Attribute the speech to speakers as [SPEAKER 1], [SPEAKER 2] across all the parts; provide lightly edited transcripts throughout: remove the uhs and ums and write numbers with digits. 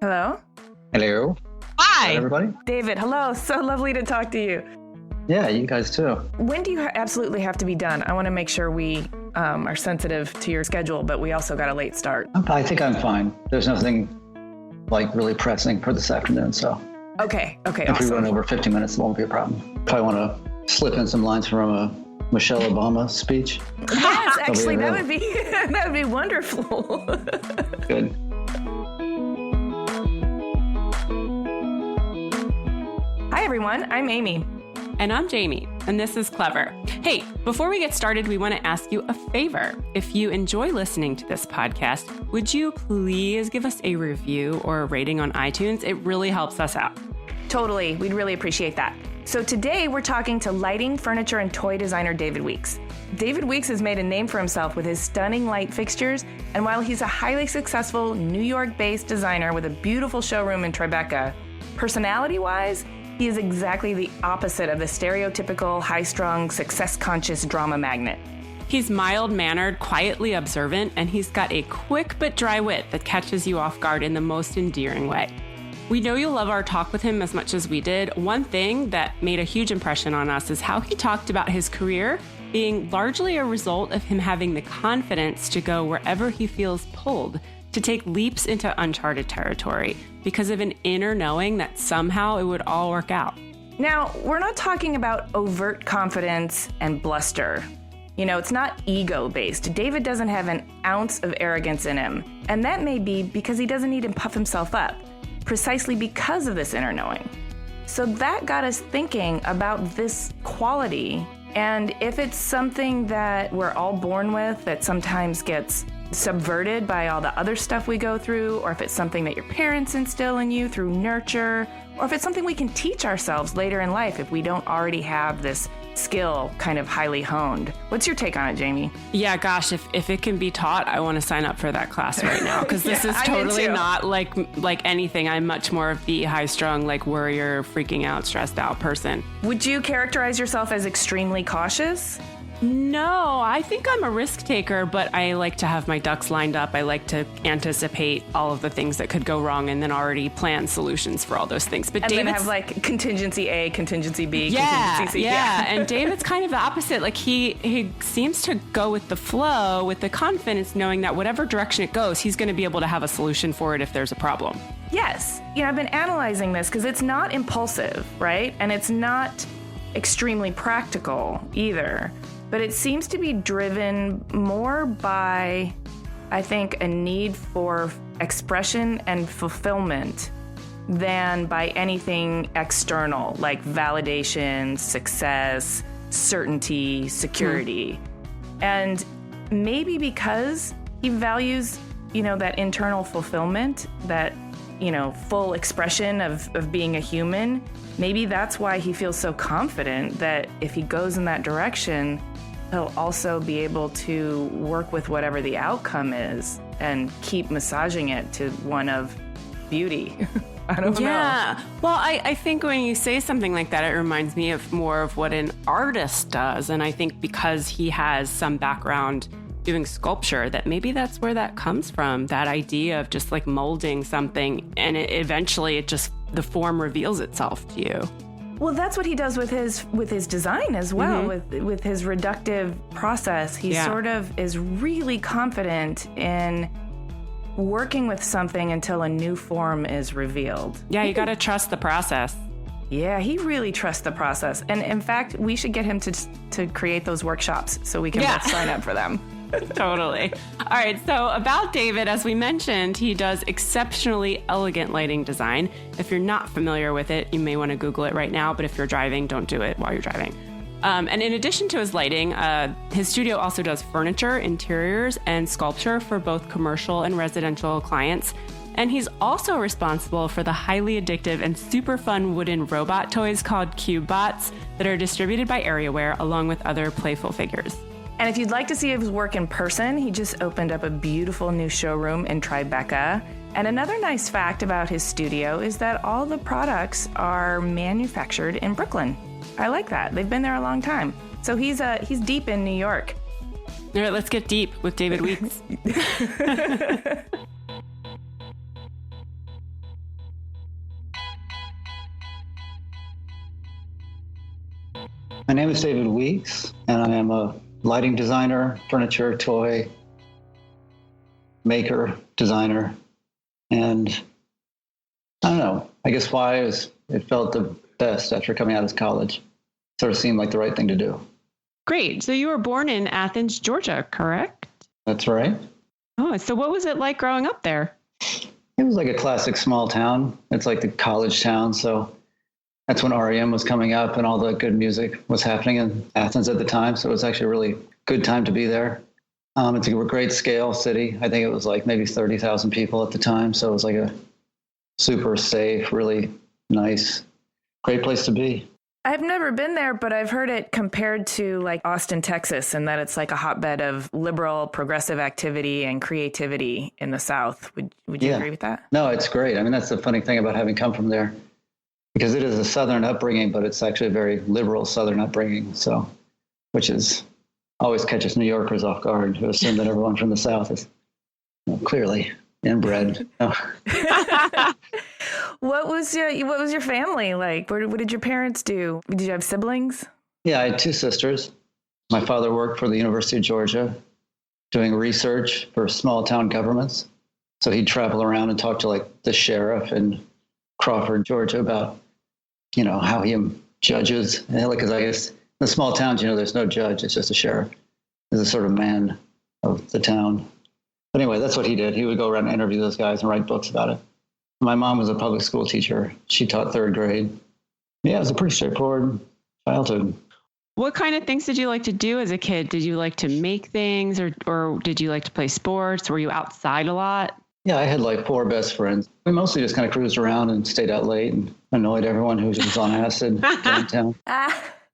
[SPEAKER 1] Hello?
[SPEAKER 2] Hello.
[SPEAKER 3] Hi.
[SPEAKER 2] Everybody.
[SPEAKER 1] David, hello. So lovely to talk to you.
[SPEAKER 2] Yeah, you guys too.
[SPEAKER 1] When do you absolutely have to be done? I want to make sure we are sensitive to your schedule, but we also got a late start.
[SPEAKER 2] I think I'm fine. There's nothing like really pressing for this afternoon, so.
[SPEAKER 1] Okay,
[SPEAKER 2] if
[SPEAKER 1] awesome.
[SPEAKER 2] we run over 50 minutes, it won't be a problem. Probably want to slip in some lines from a Michelle Obama speech.
[SPEAKER 1] Yes, actually, that would be wonderful.
[SPEAKER 2] Good.
[SPEAKER 1] Hi, everyone. I'm Amy.
[SPEAKER 3] And I'm Jamie, and this is Clever. Hey, before we get started, we want to ask you a favor. If you enjoy listening to this podcast, would you please give us a review or a rating on iTunes? It really helps us out.
[SPEAKER 1] Totally. We'd really appreciate that. So today we're talking to lighting, furniture, and toy designer David Weeks. David Weeks has made a name for himself with his stunning light fixtures, and while he's a highly successful New York-based designer with a beautiful showroom in Tribeca, personality-wise, he is exactly the opposite of the stereotypical high-strung, success-conscious drama magnet.
[SPEAKER 3] He's mild-mannered, quietly observant, and he's got a quick but dry wit that catches you off guard in the most endearing way. We know you'll love our talk with him as much as we did. One thing that made a huge impression on us is how he talked about his career being largely a result of him having the confidence to go wherever he feels pulled, to take leaps into uncharted territory because of an inner knowing that somehow it would all work out.
[SPEAKER 1] Now, we're not talking about overt confidence and bluster. You know, it's not ego-based. David doesn't have an ounce of arrogance in him, and that may be because he doesn't need to puff himself up, precisely because of this inner knowing. So that got us thinking about this quality, and if it's something that we're all born with that sometimes gets subverted by all the other stuff we go through, or if it's something that your parents instill in you through nurture, or if it's something we can teach ourselves later in life if we don't already have this skill kind of highly honed. What's your take on it, Jamie?
[SPEAKER 3] Yeah, gosh, if it can be taught, I want to sign up for that class right now, because this is totally not like anything. I'm much more of the high-strung, like worrier, freaking out, stressed out person.
[SPEAKER 1] Would you characterize yourself as extremely cautious?
[SPEAKER 3] No, I think I'm a risk taker, but I like to have my ducks lined up. I like to anticipate all of the things that could go wrong and then already plan solutions for all those things. But
[SPEAKER 1] David's, then have like contingency A, contingency B, contingency C.
[SPEAKER 3] Yeah. And David's kind of the opposite. Like he seems to go with the flow, with the confidence, knowing that whatever direction it goes, he's going to be able to have a solution for it if there's a problem.
[SPEAKER 1] Yes. You know, I've been analyzing this because it's not impulsive, right? And it's not extremely practical either. But it seems to be driven more by, I think, a need for expression and fulfillment than by anything external, like validation, success, certainty, security. And maybe because he values, you know, that internal fulfillment, that, you know, full expression of being a human, maybe that's why he feels so confident that if he goes in that direction, he'll also be able to work with whatever the outcome is and keep massaging it to one of beauty. I don't know.
[SPEAKER 3] Yeah. Well, I think when you say something like that, it reminds me of more of what an artist does. And I think because he has some background doing sculpture, that maybe that's where that comes from, that idea of just like molding something and eventually the form reveals itself to you.
[SPEAKER 1] Well, that's what he does with his design as well, with his reductive process. He sort of is really confident in working with something until a new form is revealed.
[SPEAKER 3] Yeah, you got to trust the process.
[SPEAKER 1] Yeah, he really trusts the process. And in fact, we should get him to create those workshops so we can both sign up for them.
[SPEAKER 3] Totally. All right. So about David, as we mentioned, he does exceptionally elegant lighting design. If you're not familiar with it, you may want to Google it right now. But if you're driving, don't do it while you're driving. And in addition to his lighting, his studio also does furniture, interiors, and sculpture for both commercial and residential clients. And he's also responsible for the highly addictive and super fun wooden robot toys called CubeBots that are distributed by AreaWare along with other playful figures.
[SPEAKER 1] And if you'd like to see his work in person, he just opened up a beautiful new showroom in Tribeca. And another nice fact about his studio is that all the products are manufactured in Brooklyn. I like that. They've been there a long time. So he's deep in New York.
[SPEAKER 3] All right, let's get deep with David Weeks.
[SPEAKER 2] My name is David Weeks, and I am a lighting designer, furniture, toy maker, designer. And I don't know, I guess why is it felt the best after coming out of college. Sort of seemed like the right thing to do.
[SPEAKER 3] Great. So you were born in Athens, Georgia, correct?
[SPEAKER 2] That's right.
[SPEAKER 3] Oh, so what was it like growing up there?
[SPEAKER 2] It was like a classic small town. It's like the college town. So that's when REM was coming up and all the good music was happening in Athens at the time. So it was actually a really good time to be there. It's a great scale city. I think it was like maybe 30,000 people at the time. So it was like a super safe, really nice, great place to be.
[SPEAKER 1] I've never been there, but I've heard it compared to like Austin, Texas, and that it's like a hotbed of liberal, progressive activity and creativity in the South. Would you agree with that?
[SPEAKER 2] No, it's great. I mean, that's the funny thing about having come from there, because it is a Southern upbringing, but it's actually a very liberal Southern upbringing. So, which is always catches New Yorkers off guard, who assume that everyone from the South is clearly inbred.
[SPEAKER 1] What was your family like? What did your parents do? Did you have siblings?
[SPEAKER 2] Yeah, I had two sisters. My father worked for the University of Georgia doing research for small town governments. So he'd travel around and talk to like the sheriff in Crawford, Georgia about, how he judges. And because I guess in the small towns, there's no judge. It's just a sheriff. He's a sort of man of the town. But anyway, that's what he did. He would go around and interview those guys and write books about it. My mom was a public school teacher. She taught third grade. Yeah, it was a pretty straightforward childhood.
[SPEAKER 3] What kind of things did you like to do as a kid? Did you like to make things or did you like to play sports? Were you outside a lot?
[SPEAKER 2] Yeah, I had like 4 best friends. We mostly just kind of cruised around and stayed out late and annoyed everyone who was on acid downtown.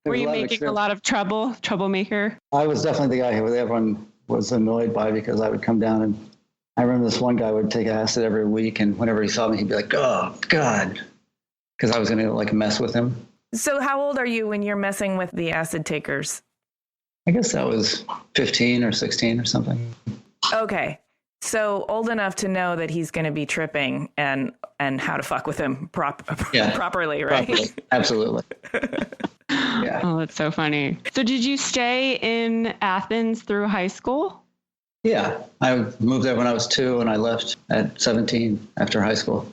[SPEAKER 3] Were you making a lot of troublemaker?
[SPEAKER 2] I was definitely the guy who everyone was annoyed by because I would come down and I remember this one guy would take acid every week, and whenever he saw me, he'd be like, "Oh God," because I was going to like mess with him.
[SPEAKER 1] So how old are you when you're messing with the acid takers?
[SPEAKER 2] I guess that was 15 or 16 or something.
[SPEAKER 1] Okay. So old enough to know that he's going to be tripping and how to fuck with him properly, right?
[SPEAKER 2] Properly. Absolutely. Yeah.
[SPEAKER 3] Oh, that's so funny. So did you stay in Athens through high school?
[SPEAKER 2] Yeah. I moved there when I was 2 and I left at 17 after high school.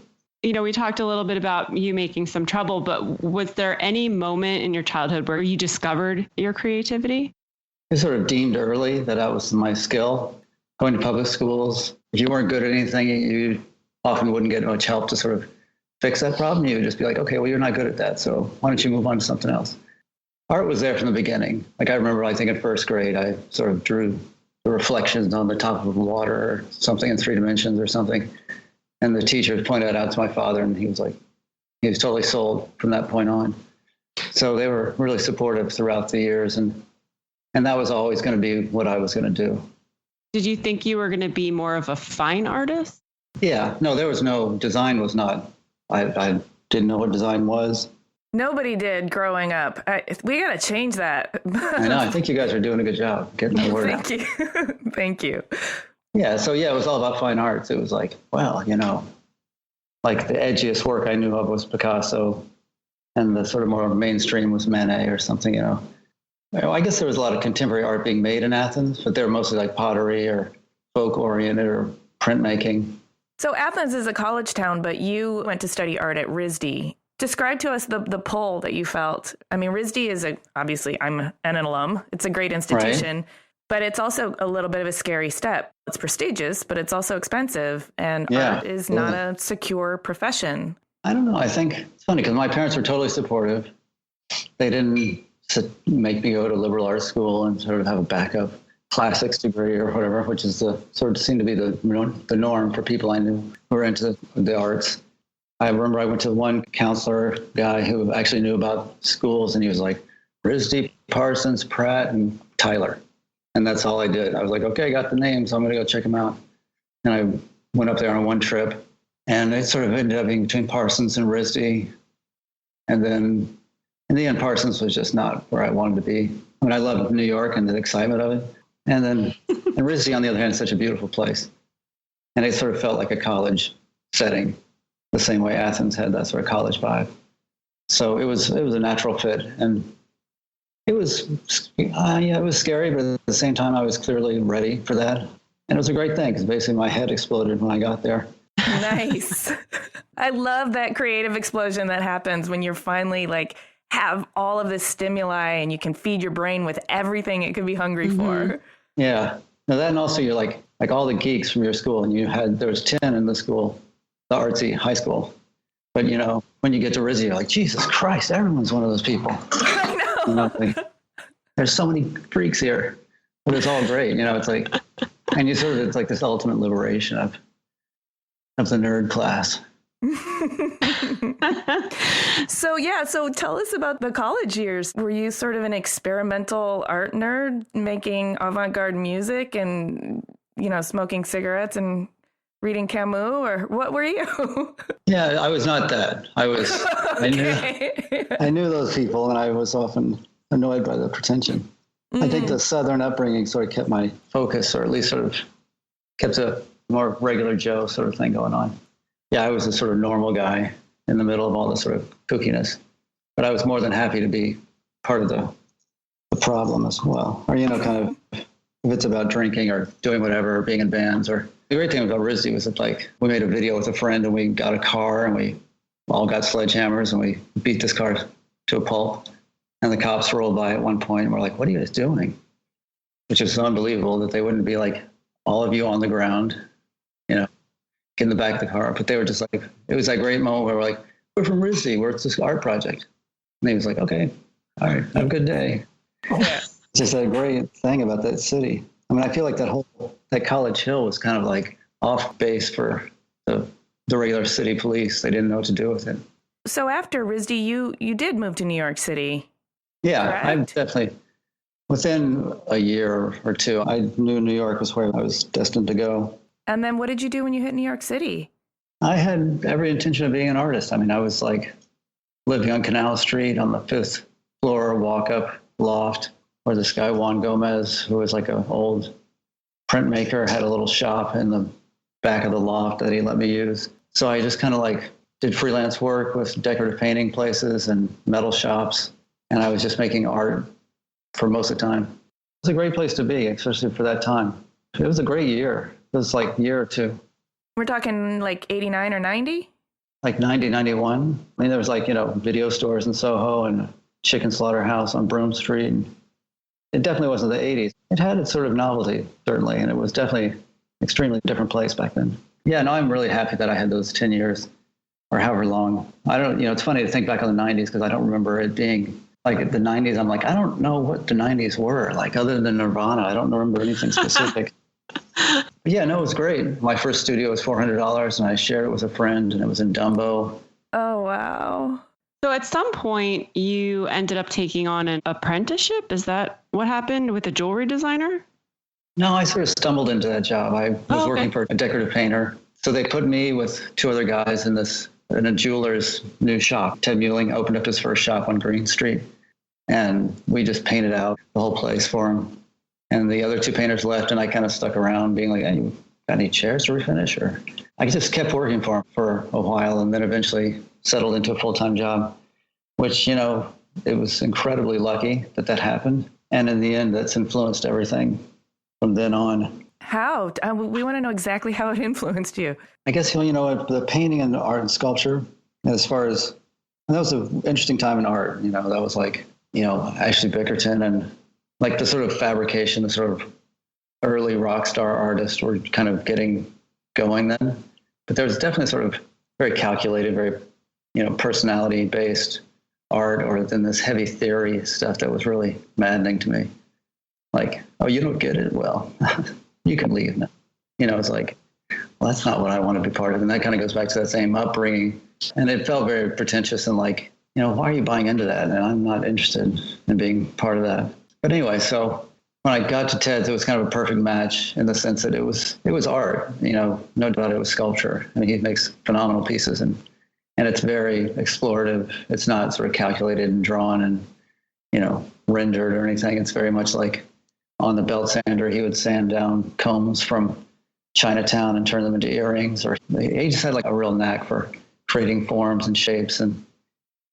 [SPEAKER 3] We talked a little bit about you making some trouble, but was there any moment in your childhood where you discovered your creativity?
[SPEAKER 2] I sort of deemed early that was my skill. Going to public schools, if you weren't good at anything, you often wouldn't get much help to sort of fix that problem. You would just be like, okay, well, you're not good at that, so why don't you move on to something else? Art was there from the beginning. Like I remember, I think in first grade, I sort of drew the reflections on the top of water or something in 3 dimensions or something. And the teacher pointed it out to my father, and he was totally sold from that point on. So they were really supportive throughout the years, and that was always going to be what I was going to do.
[SPEAKER 3] Did you think you were going to be more of a fine artist?
[SPEAKER 2] Yeah, no, there was no, design was not, I didn't know what design was.
[SPEAKER 1] Nobody did growing up. We got to change that.
[SPEAKER 2] I know. I think you guys are doing a good job getting the word out.
[SPEAKER 1] Thank you. Thank you.
[SPEAKER 2] Yeah. So, it was all about fine arts. It was like, well, like the edgiest work I knew of was Picasso, and the sort of more mainstream was Manet or something, I guess there was a lot of contemporary art being made in Athens, but they were mostly like pottery or folk-oriented or printmaking. So
[SPEAKER 1] Athens is a college town, but you went to study art at RISD. Describe to us the pull that you felt. I mean, RISD is obviously I'm an alum. It's a great institution, right? But it's also a little bit of a scary step. It's prestigious, but it's also expensive, and art is not a secure profession. I don't know. I think it's funny because my parents were totally supportive. They didn't make me go to liberal arts school and sort of have a backup classics degree or whatever, which is sort of seemed to be the norm for people I knew who were into the arts. I remember I went to one counselor guy who actually knew about schools, and he was like, RISD, Parsons, Pratt, and Tyler. And that's all I did. I was like, okay, I got the names, so I'm going to go check them out. And I went up there on one trip, and it sort of ended up being between Parsons and RISD. And then in the end, Parsons was just not where I wanted to be. I mean, I loved New York and the excitement of it. And then and RISD, on the other hand, is such a beautiful place. And it sort of felt like a college setting, the same way Athens had that sort of college vibe. So it was a natural fit. And
[SPEAKER 2] It was, yeah, it was scary, but at the same time, I was clearly ready for that. And it was a great thing because basically my head exploded when I got there.
[SPEAKER 1] Nice. I love that creative explosion that happens when you're finally like have all of this stimuli and you can feed your brain with everything it could be hungry for.
[SPEAKER 2] Yeah. Now that, and also you're like all the geeks from your school, and there was 10 in the school, the artsy high school. But when you get to RISD, you're like, Jesus Christ, everyone's one of those people.
[SPEAKER 1] I know.
[SPEAKER 2] There's so many freaks here, but it's all great. It's like, and it's like this ultimate liberation of the nerd class.
[SPEAKER 1] So tell us about the college years. Were you sort of an experimental art nerd making avant-garde music and, smoking cigarettes and reading Camus, or what were you?
[SPEAKER 2] Yeah, I was not that. I was, okay. I knew those people, and I was often annoyed by the pretension. I think the Southern upbringing sort of kept my focus, or at least sort of kept a more regular Joe sort of thing going on. Yeah, I was a sort of normal guy in the middle of all this sort of kookiness, but I was more than happy to be part of the problem as well. Or, kind of, if it's about drinking or doing whatever, or being in bands. Or the great thing about RISD was that, like, we made a video with a friend and we got a car and we all got sledgehammers and we beat this car to a pulp. And the cops rolled by at one point and we're like, what are you guys doing? Which is unbelievable that they wouldn't be like, all of you on the ground, get in the back of the car. But they were just like, it was that great moment where we're like, we're from RISD, we're at this art project. And he was like, okay, all right, have a good day. Yeah. It's just a great thing about that city. I mean, I feel like that College Hill was kind of like off base for the regular city police. They didn't know what to do with it.
[SPEAKER 1] So after RISD, you did move to New York City.
[SPEAKER 2] Yeah,
[SPEAKER 1] correct?
[SPEAKER 2] I definitely, within a year or two, I knew New York was where I was destined to go.
[SPEAKER 1] And then what did you do when you hit New York City?
[SPEAKER 2] I had every intention of being an artist. I mean, I was like living on Canal Street on the 5th floor walk-up loft where this guy, Juan Gomez, who was like an old printmaker, had a little shop in the back of the loft that he let me use. So I just kind of like did freelance work with decorative painting places and metal shops. And I was just making art for most of the time. It was a great place to be, especially for that time. It was a great year. It was like a year or two.
[SPEAKER 1] We're talking like 89 or 90?
[SPEAKER 2] Like 90, 91. I mean, there was like, video stores in Soho and a chicken slaughterhouse on Broome Street. And it definitely wasn't the 80s. It had its sort of novelty, certainly. And it was definitely an extremely different place back then. Yeah, no, I'm really happy that I had those 10 years or however long. I don't, it's funny to think back on the 90s because I don't remember it being like the 90s. I'm like, I don't know what the 90s were. Like other than Nirvana, I don't remember anything specific. But yeah, no, it was great. My first studio was $400 and I shared it with a friend and it was in Dumbo.
[SPEAKER 1] Oh, wow.
[SPEAKER 3] So at some point you ended up taking on an apprenticeship. Is that what happened with a jewelry designer?
[SPEAKER 2] No, I sort of stumbled into that job. I was working for a decorative painter. So they put me with two other guys in a jeweler's new shop. Ted Muelling opened up his first shop on Green Street. And we just painted out the whole place for him. And the other two painters left, and I kind of stuck around being like, hey, you got any chairs to refinish? Or I just kept working for him for a while and then eventually settled into a full-time job, which, it was incredibly lucky that happened. And in the end, that's influenced everything from then on.
[SPEAKER 1] How? We want to know exactly how it influenced you.
[SPEAKER 2] I guess, the painting and the art and sculpture, as far as, and that was an interesting time in art. That was like, Ashley Bickerton and like the sort of fabrication, the sort of early rock star artists were kind of getting going then. But there was definitely sort of very calculated, very, personality based art, or then this heavy theory stuff that was really maddening to me. Like, oh, you don't get it? Well, you can leave now. It's like, well, that's not what I want to be part of. And that kind of goes back to that same upbringing. And it felt very pretentious and like, why are you buying into that? And I'm not interested in being part of that. But anyway, so when I got to Ted's, it was kind of a perfect match in the sense that it was art, no doubt it was sculpture. I mean, he makes phenomenal pieces and it's very explorative. It's not sort of calculated and drawn and, rendered or anything. It's very much like on the belt sander, he would sand down combs from Chinatown and turn them into earrings, or he just had like a real knack for creating forms and shapes and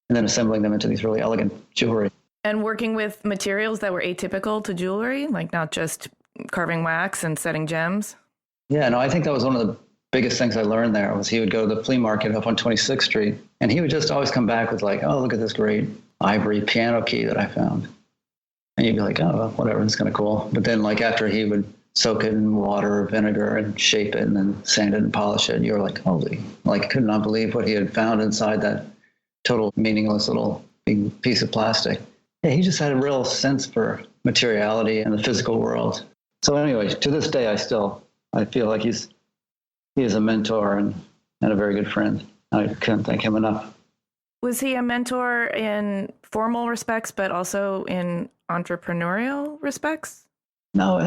[SPEAKER 2] then assembling them into these really elegant jewelry.
[SPEAKER 1] And working with materials that were atypical to jewelry, like not just carving wax and setting gems.
[SPEAKER 2] Yeah, no, I think that was one of the biggest things I learned there was he would go to the flea market up on 26th Street, and he would just always come back with like, oh, look at this great ivory piano key that I found. And you'd be like, oh, well, whatever, it's kind of cool. But then like after he would soak it in water or vinegar and shape it and then sand it and polish it, you were like, holy, like could not believe what he had found inside that total meaningless little big piece of plastic. Yeah, he just had a real sense for materiality and the physical world. So anyway, to this day, I feel like he is a mentor and a very good friend. I couldn't thank him enough.
[SPEAKER 1] Was he a mentor in formal respects, but also in entrepreneurial respects?
[SPEAKER 2] No,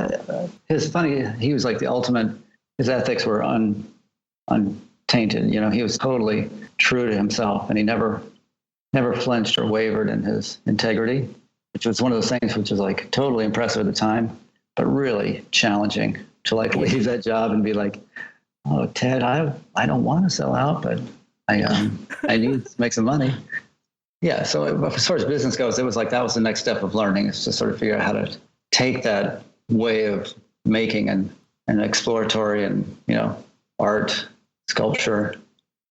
[SPEAKER 2] he was like the ultimate, his ethics were untainted. You know, he was totally true to himself, and he never flinched or wavered in his integrity, which was one of those things which was like totally impressive at the time, but really challenging to like leave that job and be like, oh, Ted, I don't want to sell out, but I need to make some money. Yeah. So as far as business goes, it was like, that was the next step of learning, is to sort of figure out how to take that way of making and exploratory and, you know, art, sculpture,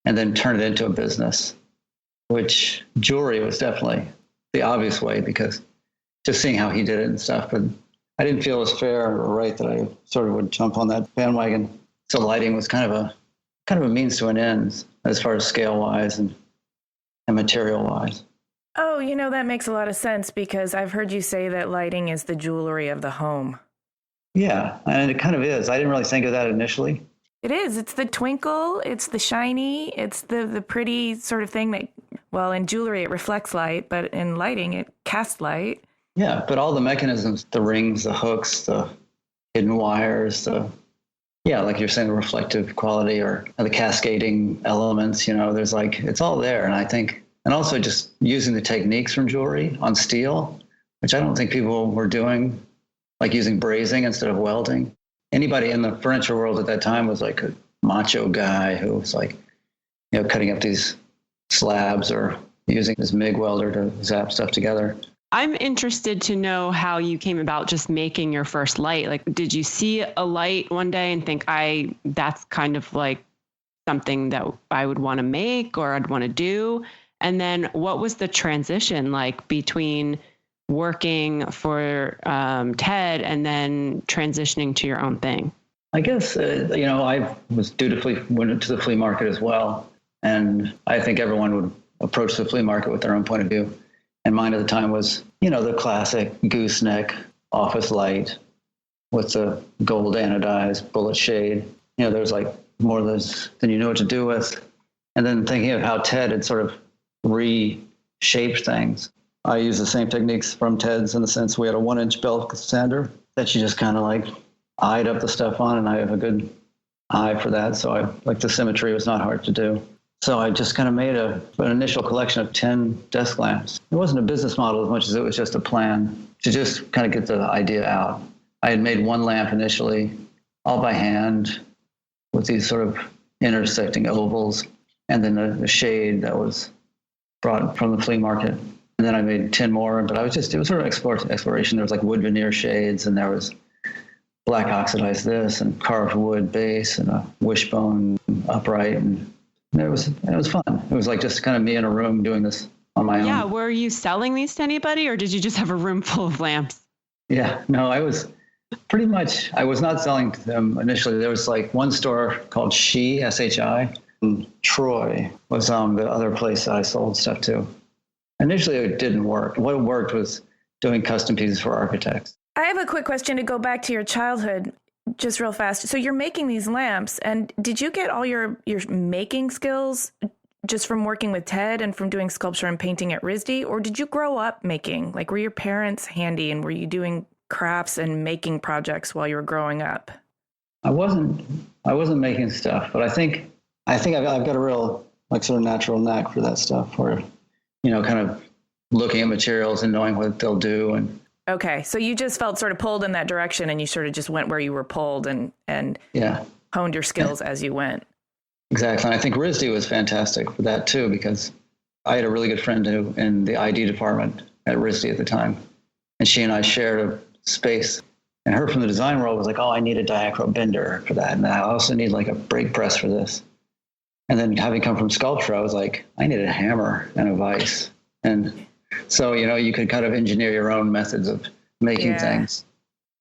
[SPEAKER 2] and then turn it into a business, which jewelry was definitely the obvious way, because just seeing how he did it and stuff, but I didn't feel it was fair or right that I sort of would jump on that bandwagon. So lighting was kind of a means to an end as far as scale wise and material wise.
[SPEAKER 1] Oh, you know, that makes a lot of sense, because I've heard you say that lighting is the jewelry of the home.
[SPEAKER 2] Yeah, and it kind of is. I didn't really think of that initially.
[SPEAKER 1] It is. It's the twinkle. It's the shiny. It's the pretty sort of thing that, well, in jewelry it reflects light, but in lighting it casts light.
[SPEAKER 2] Yeah, but all the mechanisms, the rings, the hooks, the hidden wires, like you're saying, the reflective quality or the cascading elements, you know, there's like, it's all there. And I think, and also just using the techniques from jewelry on steel, which I don't think people were doing, like using brazing instead of welding. Anybody in the furniture world at that time was like a macho guy who was like, you know, cutting up these slabs or using his MIG welder to zap stuff together.
[SPEAKER 3] I'm interested to know how you came about just making your first light. Like, did you see a light one day and think, that's kind of like something that I would want to make or I'd want to do? And then what was the transition like between working for Ted and then transitioning to your own thing?
[SPEAKER 2] I guess, I was dutifully went to the flea market as well. And I think everyone would approach the flea market with their own point of view. And mine at the time was, the classic gooseneck office light with the gold anodized bullet shade. There's like more than you know what to do with. And then thinking of how Ted had sort of reshaped things. I use the same techniques from Ted's in the sense we had a 1-inch belt sander that you just kind of like eyed up the stuff on, and I have a good eye for that. So the symmetry was not hard to do. So I just kind of made an initial collection of 10 desk lamps. It wasn't a business model as much as it was just a plan to just kind of get the idea out. I had made one lamp initially, all by hand, with these sort of intersecting ovals, and then the shade that was brought from the flea market. And then I made 10 more, but it was sort of exploration. There was like wood veneer shades, and there was black oxidized this, and carved wood base, and a wishbone upright, and it was fun. It was like just kind of me in a room doing this on my own.
[SPEAKER 3] Yeah. Were you selling these to anybody, or did you just have a room full of lamps?
[SPEAKER 2] Yeah. No, I was not selling to them initially. There was like one store called Shi, S-H-I, and Troy was the other place that I sold stuff to. Initially, it didn't work. What worked was doing custom pieces for architects.
[SPEAKER 1] I have a quick question to go back to your childhood. Just real fast. So you're making these lamps, and did you get all your making skills just from working with Ted and from doing sculpture and painting at RISD, or did you grow up making? Like, were your parents handy, and were you doing crafts and making projects while you were growing up?
[SPEAKER 2] I wasn't making stuff, but I think I've got a real sort of natural knack for that stuff, where kind of looking at materials and knowing what they'll do. And
[SPEAKER 1] okay, so you just felt sort of pulled in that direction, and you sort of just went where you were pulled and honed your skills as you went.
[SPEAKER 2] Exactly. And I think RISD was fantastic for that too, because I had a really good friend in the ID department at RISD at the time. And she and I shared a space. And her from the design world was like, oh, I need a diachrome bender for that. And I also need like a brake press for this. And then having come from sculpture, I was like, I need a hammer and a vise. And so, you could kind of engineer your own methods of making things.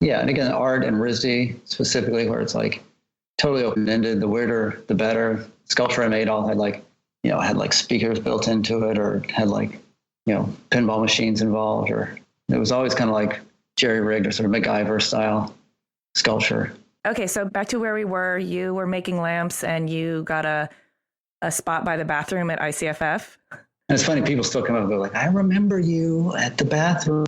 [SPEAKER 2] Yeah. And again, art and RISD specifically, where it's like totally open-ended, the weirder, the better. Sculpture I made all had like speakers built into it, or had like, pinball machines involved, or it was always kind of like jerry-rigged or sort of MacGyver style sculpture.
[SPEAKER 1] Okay, so back to where we were. You were making lamps, and you got a spot by the bathroom at ICFF.
[SPEAKER 2] And it's funny, people still come up and go like, I remember you at the bathroom.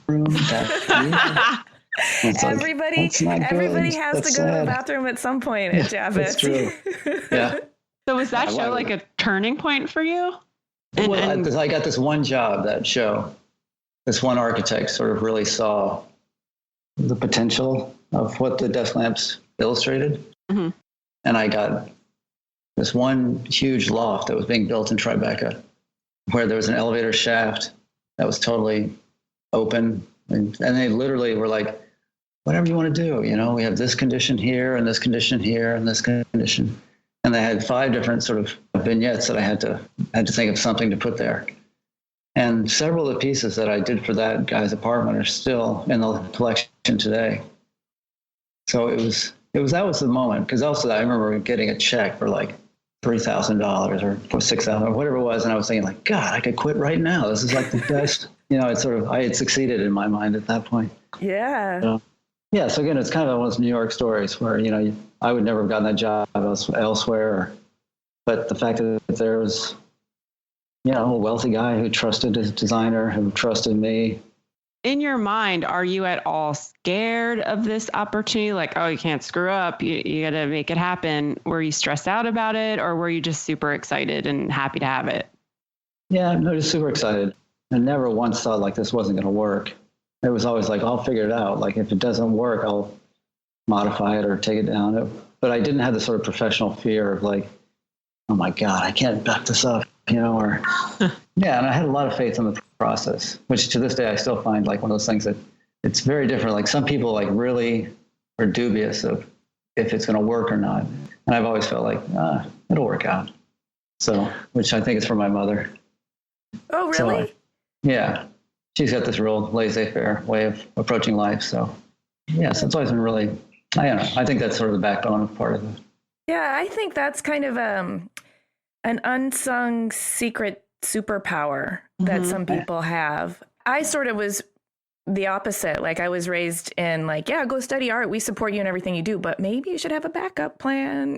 [SPEAKER 1] Everybody has to go to the bathroom at some point at Javits.
[SPEAKER 2] That's true. Yeah.
[SPEAKER 3] So was that show like a turning point for you?
[SPEAKER 2] I got this one job, that show. This one architect sort of really saw the potential of what the desk lamps illustrated. Mm-hmm. And I got this one huge loft that was being built in Tribeca, where there was an elevator shaft that was totally open. And they literally were like, whatever you want to do, we have this condition here and this condition here and this condition. And they had 5 different sort of vignettes that I had to think of something to put there. And several of the pieces that I did for that guy's apartment are still in the collection today. So that was the moment, because also I remember getting a check for like $3,000 or for $6,000 or whatever it was, and I was thinking like, God, I could quit right now. This is like the best. I had succeeded in my mind at that point.
[SPEAKER 1] Yeah.
[SPEAKER 2] So again, it's kind of one of those New York stories where I would never have gotten that job elsewhere, but the fact that there was a wealthy guy who trusted his designer, who trusted me.
[SPEAKER 3] In your mind, are you at all scared of this opportunity? Like, oh, you can't screw up. You got to make it happen. Were you stressed out about it, or were you just super excited and happy to have it?
[SPEAKER 2] Yeah, no, just super excited. I never once thought like this wasn't going to work. It was always like, I'll figure it out. Like if it doesn't work, I'll modify it or take it down. But I didn't have the sort of professional fear of like, oh my God, I can't back this up, or yeah. And I had a lot of faith in the process, which to this day I still find like one of those things that it's very different. Like some people like really are dubious of if it's going to work or not. And I've always felt like, it'll work out. So, which I think is from my mother.
[SPEAKER 1] Oh, really?
[SPEAKER 2] So, yeah. She's got this real laissez-faire way of approaching life. So, yes, it's always been really, I don't know. I think that's sort of the backbone of part of it.
[SPEAKER 1] Yeah, I think that's kind of an unsung secret superpower that some people have. I sort of was the opposite. Like I was raised in like, yeah, go study art. We support you in everything you do, but maybe you should have a backup plan,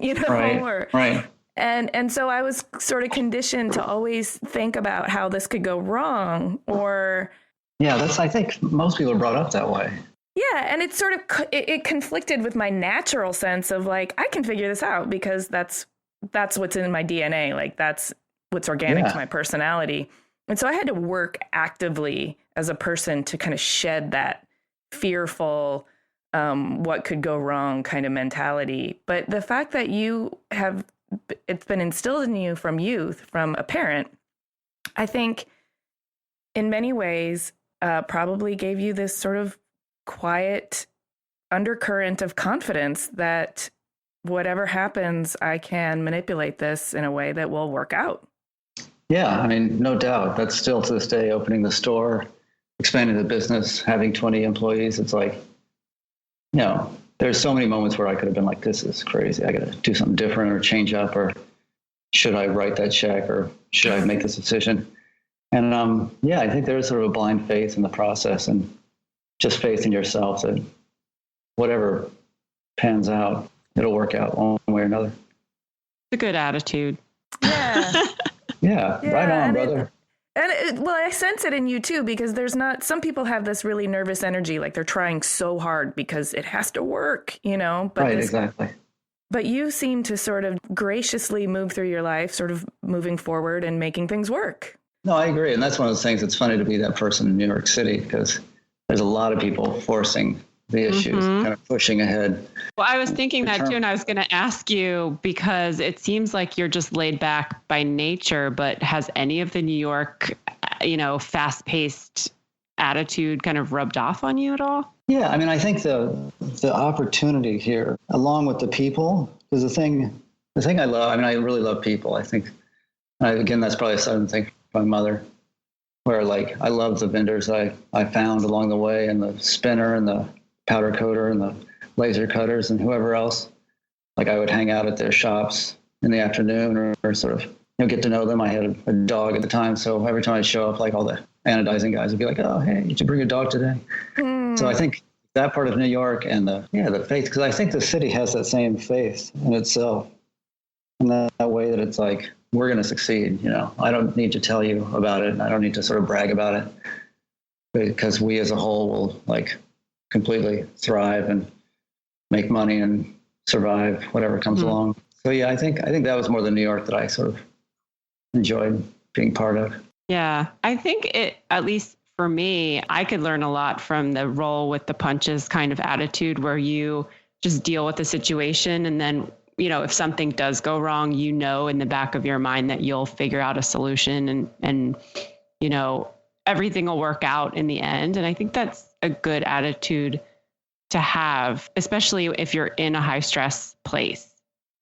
[SPEAKER 2] Right.
[SPEAKER 1] And so I was sort of conditioned to always think about how this could go wrong or.
[SPEAKER 2] Yeah, I think most people are brought up that way.
[SPEAKER 1] Yeah. And it's sort of, it conflicted with my natural sense of like, I can figure this out because that's what's in my DNA. Like that's what's organic to my personality. And so I had to work actively as a person to kind of shed that fearful, what could go wrong kind of mentality. But the fact that it's been instilled in you from youth, from a parent, I think in many ways probably gave you this sort of quiet undercurrent of confidence that whatever happens, I can manipulate this in a way that will work out.
[SPEAKER 2] Yeah, I mean, no doubt. That's still to this day, opening the store, expanding the business, having 20 employees. It's like, there's so many moments where I could have been like, this is crazy. I got to do something different or change up, or should I write that check, or should I make this decision? And I think there's sort of a blind faith in the process and just faith in yourself that whatever pans out, it'll work out one way or another.
[SPEAKER 3] It's a good attitude.
[SPEAKER 1] Yeah.
[SPEAKER 2] Yeah, right on, brother.
[SPEAKER 1] I sense it in you too, because some people have this really nervous energy, like they're trying so hard because it has to work, but
[SPEAKER 2] right, exactly.
[SPEAKER 1] But you seem to sort of graciously move through your life, sort of moving forward and making things work.
[SPEAKER 2] No, I agree. And that's one of those things that's funny to be that person in New York City, because there's a lot of people forcing the issues, kind of pushing ahead.
[SPEAKER 3] Well, I was thinking that too, and I was going to ask you, because it seems like you're just laid back by nature, but has any of the New York, fast-paced attitude kind of rubbed off on you at all?
[SPEAKER 2] Yeah, I mean, I think the opportunity here, along with the people, is the thing I love. I mean, I really love people. I think, again, that's probably a sudden thing from my mother, where like I love the vendors I found along the way, and the spinner and the powder coater and the laser cutters and whoever else. Like I would hang out at their shops in the afternoon, or sort of get to know them. I had a dog at the time, so every time I'd show up, like all the anodizing guys would be like, "Oh, hey, did you bring a dog today?" So I think that part of New York and the faith, because I think the city has that same faith in itself, in that way that it's like, we're going to succeed. I don't need to tell you about it, and I don't need to sort of brag about it, because we as a whole will like completely thrive and make money and survive whatever comes along. So yeah, I think that was more the New York that I sort of enjoyed being part of.
[SPEAKER 3] Yeah, I think it, at least for me, I could learn a lot from the roll with the punches kind of attitude, where you just deal with the situation. And then, if something does go wrong, in the back of your mind that you'll figure out a solution, and everything will work out in the end. And I think that's a good attitude to have, especially if you're in a high stress place.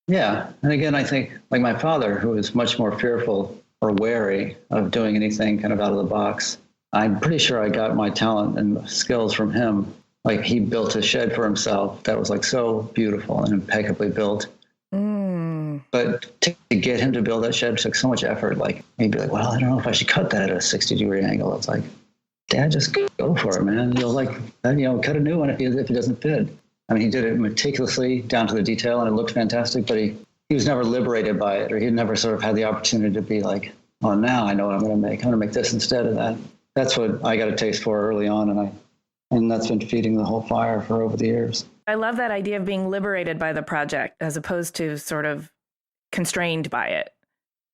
[SPEAKER 2] Yeah. And again, I think like my father, who is much more fearful or wary of doing anything kind of out of the box, I'm pretty sure I got my talent and skills from him. Like he built a shed for himself that was like so beautiful and impeccably built. But to get him to build that shed took so much effort. Like he'd be like, "Well, I don't know if I should cut that at a 60-degree angle." It's like, Dad, just go for it, man. Cut a new one if it doesn't fit. I mean, he did it meticulously down to the detail, and it looked fantastic, but he was never liberated by it, or he never sort of had the opportunity to be like, "Oh, now I know what I'm going to make. I'm going to make this instead of that." That's what I got a taste for early on, and that's been feeding the whole fire for over the years.
[SPEAKER 1] I love that idea of being liberated by the project as opposed to sort of constrained by it.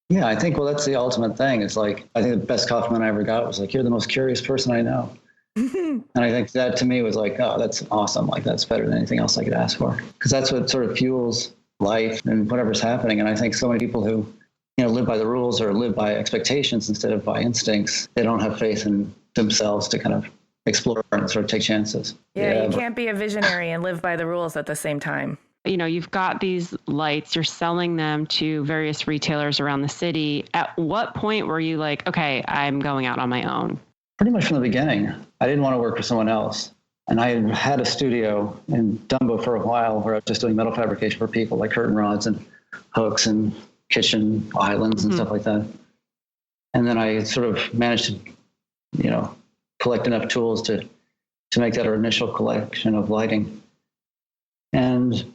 [SPEAKER 2] Yeah, I think, that's the ultimate thing. It's like, I think the best compliment I ever got was like, "You're the most curious person I know." And I think that to me was like, oh, that's awesome. Like that's better than anything else I could ask for. Because that's what sort of fuels life and whatever's happening. And I think so many people who, live by the rules or live by expectations instead of by instincts, they don't have faith in themselves to kind of explore and sort of take chances.
[SPEAKER 1] Yeah, you can't be a visionary and live by the rules at the same time.
[SPEAKER 3] You've got these lights, you're selling them to various retailers around the city. At what point were you like, okay, I'm going out on my own?
[SPEAKER 2] Pretty much from the beginning. I didn't want to work for someone else. And I had a studio in Dumbo for a while where I was just doing metal fabrication for people, like curtain rods and hooks and kitchen islands and stuff like that. And then I sort of managed to, collect enough tools to make that our initial collection of lighting. And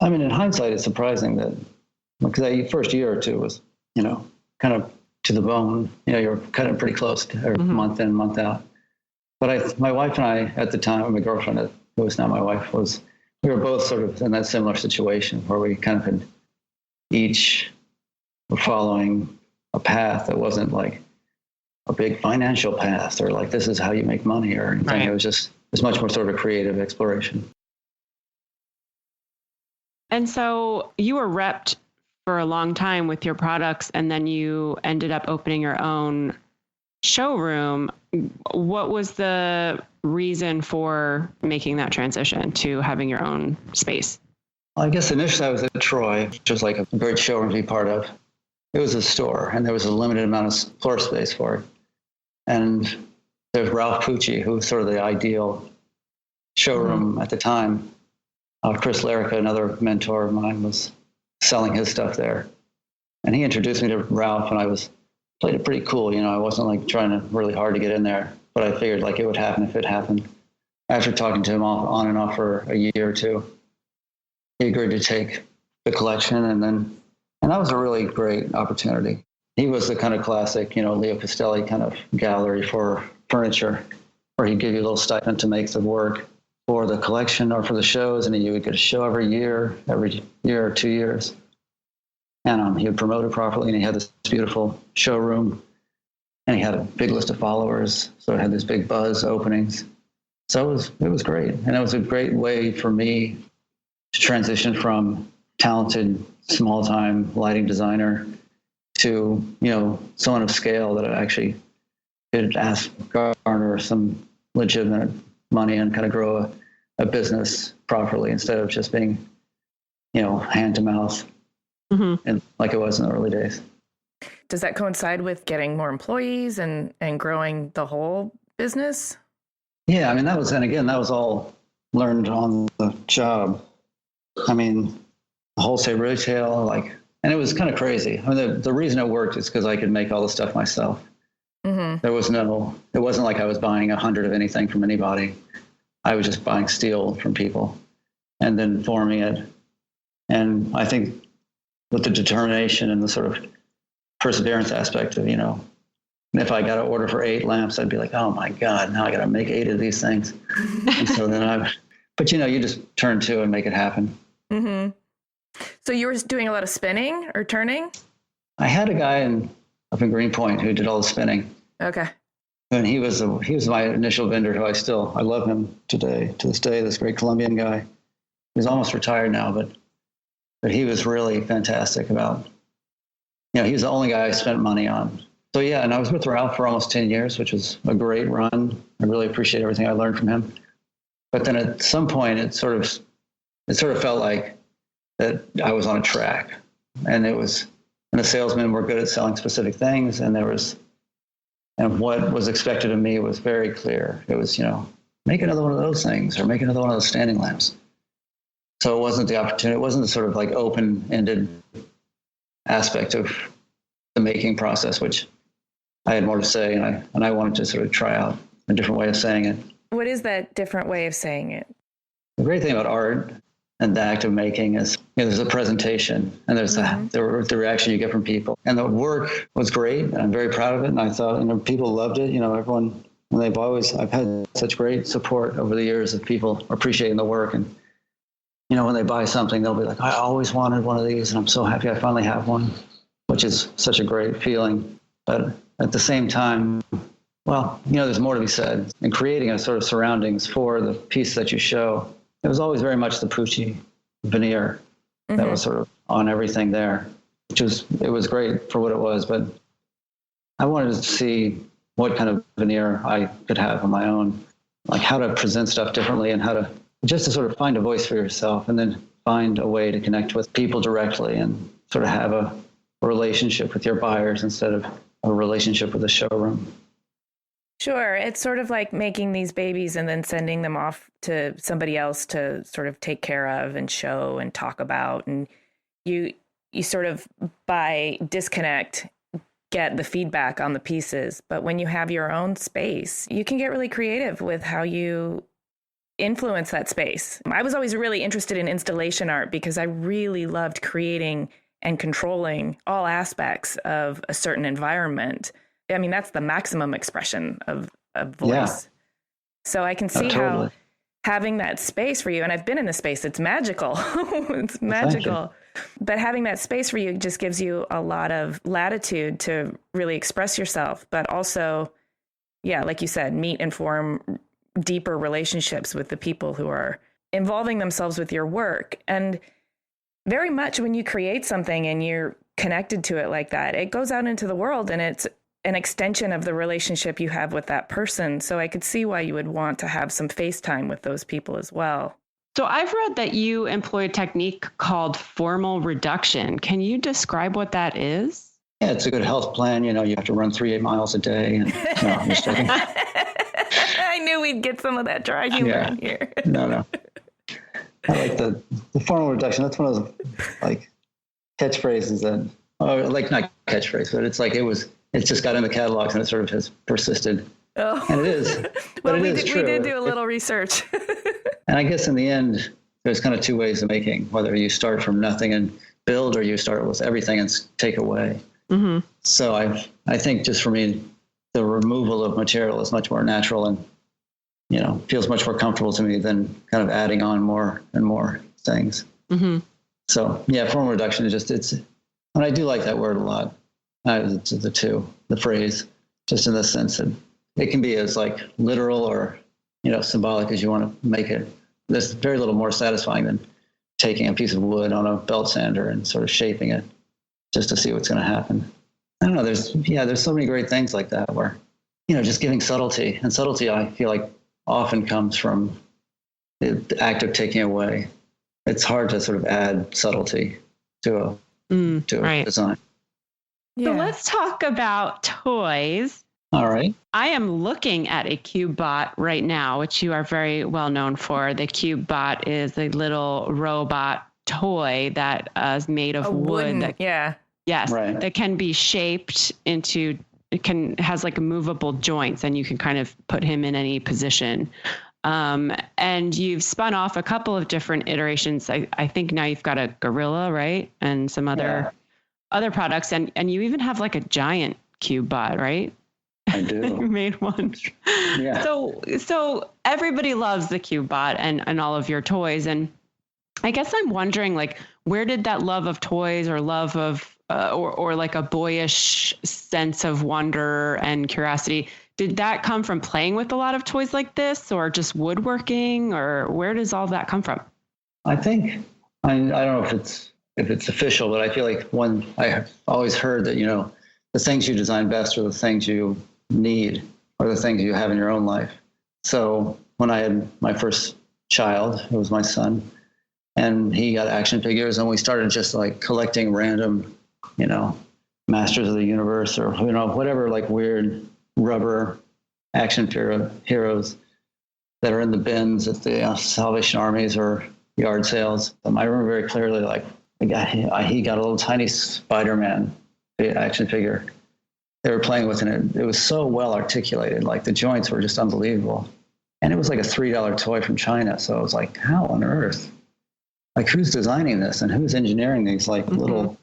[SPEAKER 2] I mean, in hindsight, it's surprising that, because that first year or two was, kind of to the bone. You're cutting pretty close to every month in, month out. But my wife and I, at the time, my girlfriend, who is now my wife, we were both sort of in that similar situation where we kind of had each were following a path that wasn't like a big financial path or like this is how you make money or anything. Right. It was much more sort of a creative exploration.
[SPEAKER 3] And so you were repped for a long time with your products, and then you ended up opening your own showroom. What was the reason for making that transition to having your own space?
[SPEAKER 2] Well, I guess initially I was at Troy, which was like a great showroom to be part of. It was a store, and there was a limited amount of floor space for it. And there's Ralph Pucci, who was sort of the ideal showroom at the time. Chris Larica, another mentor of mine, was selling his stuff there. And he introduced me to Ralph, and I played it pretty cool. I wasn't like trying really hard to get in there, but I figured like it would happen if it happened. After talking to him on and off for a year or two, he agreed to take the collection, and that was a really great opportunity. He was the kind of classic, Leo Castelli kind of gallery for furniture, where he'd give you a little stipend to make the work for the collection or for the shows, and you would get a show every year or 2 years. And he would promote it properly, and he had this beautiful showroom, and he had a big list of followers, so it had this big buzz openings. So it was great, and it was a great way for me to transition from talented, small-time lighting designer to, someone of scale that actually could garner some legitimate money and kind of grow a business properly instead of just being, hand to mouth, and like it was in the early days.
[SPEAKER 1] Does that coincide with getting more employees and growing the whole business?
[SPEAKER 2] Yeah, I mean, that was all learned on the job. I mean, wholesale retail, and it was kind of crazy. I mean, the reason it worked is because I could make all the stuff myself. It wasn't like I was buying 100 of anything from anybody. I was just buying steel from people and then forming it. And I think with the determination and the sort of perseverance aspect of, if I got an order for 8 lamps, I'd be like, oh my God, now I got to make 8 of these things. And so then but you just turn to and make it happen.
[SPEAKER 1] Mm-hmm. So you were doing a lot of spinning or turning?
[SPEAKER 2] I had a guy up in Greenpoint who did all the spinning.
[SPEAKER 1] Okay.
[SPEAKER 2] And he was my initial vendor who I love him to this day, this great Colombian guy. He's almost retired now, but he was really fantastic about, he was the only guy I spent money on. So yeah, and I was with Ralph for almost 10 years, which was a great run. I really appreciate everything I learned from him. But then at some point it sort of felt like that I was on a track, and the salesmen were good at selling specific things, and what was expected of me was very clear. It was, make another one of those things or make another one of those standing lamps. So it wasn't the opportunity. It wasn't the sort of like open-ended aspect of the making process, which I had more to say, and I wanted to sort of try out a different way of saying it.
[SPEAKER 1] What is that different way of saying it?
[SPEAKER 2] The great thing about art and the act of making is, there's a presentation, and there's the reaction you get from people. And the work was great, and I'm very proud of it. And I thought, people loved it. Everyone, I've had such great support over the years of people appreciating the work. And, when they buy something, they'll be like, I always wanted one of these, and I'm so happy I finally have one, which is such a great feeling. But at the same time, there's more to be said. In creating a sort of surroundings for the piece that you show, it was always very much the Pucci veneer that was sort of on everything there, it was great for what it was. But I wanted to see what kind of veneer I could have on my own, like how to present stuff differently and how to sort of find a voice for yourself and then find a way to connect with people directly and sort of have a relationship with your buyers instead of a relationship with the showroom.
[SPEAKER 1] Sure. It's sort of like making these babies and then sending them off to somebody else to sort of take care of and show and talk about. And you sort of, by disconnect, get the feedback on the pieces. But when you have your own space, you can get really creative with how you influence that space. I was always really interested in installation art because I really loved creating and controlling all aspects of a certain environment. I mean, that's the maximum expression of voice. Yeah. So I can see how having that space for you, and I've been in the space, it's magical. It's magical. But having that space for you just gives you a lot of latitude to really express yourself, but also, like you said, meet and form deeper relationships with the people who are involving themselves with your work. And very much when you create something and you're connected to it like that, it goes out into the world and it's an extension of the relationship you have with that person. So I could see why you would want to have some FaceTime with those people as well.
[SPEAKER 3] So I've read that you employ a technique called formal reduction. Can you describe what that is?
[SPEAKER 2] Yeah, it's a good health plan. You have to run 3 miles a day. And, I'm just joking.
[SPEAKER 1] I knew we'd get some of that dry humor in here.
[SPEAKER 2] No. I like the formal reduction. That's one of those catchphrases that, not catchphrase, but it's just got in the catalogs and it sort of has persisted.
[SPEAKER 1] Oh.
[SPEAKER 2] And it is.
[SPEAKER 1] Well, we did do a little research.
[SPEAKER 2] And I guess in the end, there's kind of 2 ways of making, whether you start from nothing and build or you start with everything and take away. Mm-hmm. So I think just for me, the removal of material is much more natural and, feels much more comfortable to me than kind of adding on more and more things. Mm-hmm. So formal reduction is and I do like that word a lot. The phrase, just in the sense that it can be as literal or, symbolic as you want to make it. There's very little more satisfying than taking a piece of wood on a belt sander and sort of shaping it just to see what's going to happen. I don't know. There's so many great things like that where, just giving subtlety. And subtlety, I feel like, often comes from the act of taking away. It's hard to sort of add subtlety to a design.
[SPEAKER 3] So let's talk about toys.
[SPEAKER 2] All right.
[SPEAKER 3] I am looking at a CubeBot right now, which you are very well known for. The CubeBot is a little robot toy that is made of wood. Yes. Right. That can be shaped into, has like movable joints, and you can kind of put him in any position. And you've spun off a couple of different iterations. I think now you've got a gorilla, right? And some other products. And you even have like a giant CubeBot, right?
[SPEAKER 2] I do.
[SPEAKER 3] You made one.
[SPEAKER 2] Yeah.
[SPEAKER 3] So everybody loves the CubeBot and all of your toys. And I guess I'm wondering, like, where did that love of toys or love of, or like a boyish sense of wonder and curiosity, did that come from playing with a lot of toys like this, or just woodworking, or where does all that come from?
[SPEAKER 2] I think, I don't know if it's official, but I feel like I have always heard that, the things you design best are the things you need, or the things you have in your own life. So when I had my first child, it was my son, and he got action figures, and we started just like collecting random, Masters of the Universe, or, whatever, like weird rubber action heroes that are in the bins at the Salvation Armies or yard sales. I remember very clearly, like, he got a little tiny Spider-Man action figure. They were playing with it. It was so well articulated. Like, the joints were just unbelievable. And it was like a $3 toy from China. So I was like, how on earth? Like, who's designing this, and who's engineering these little,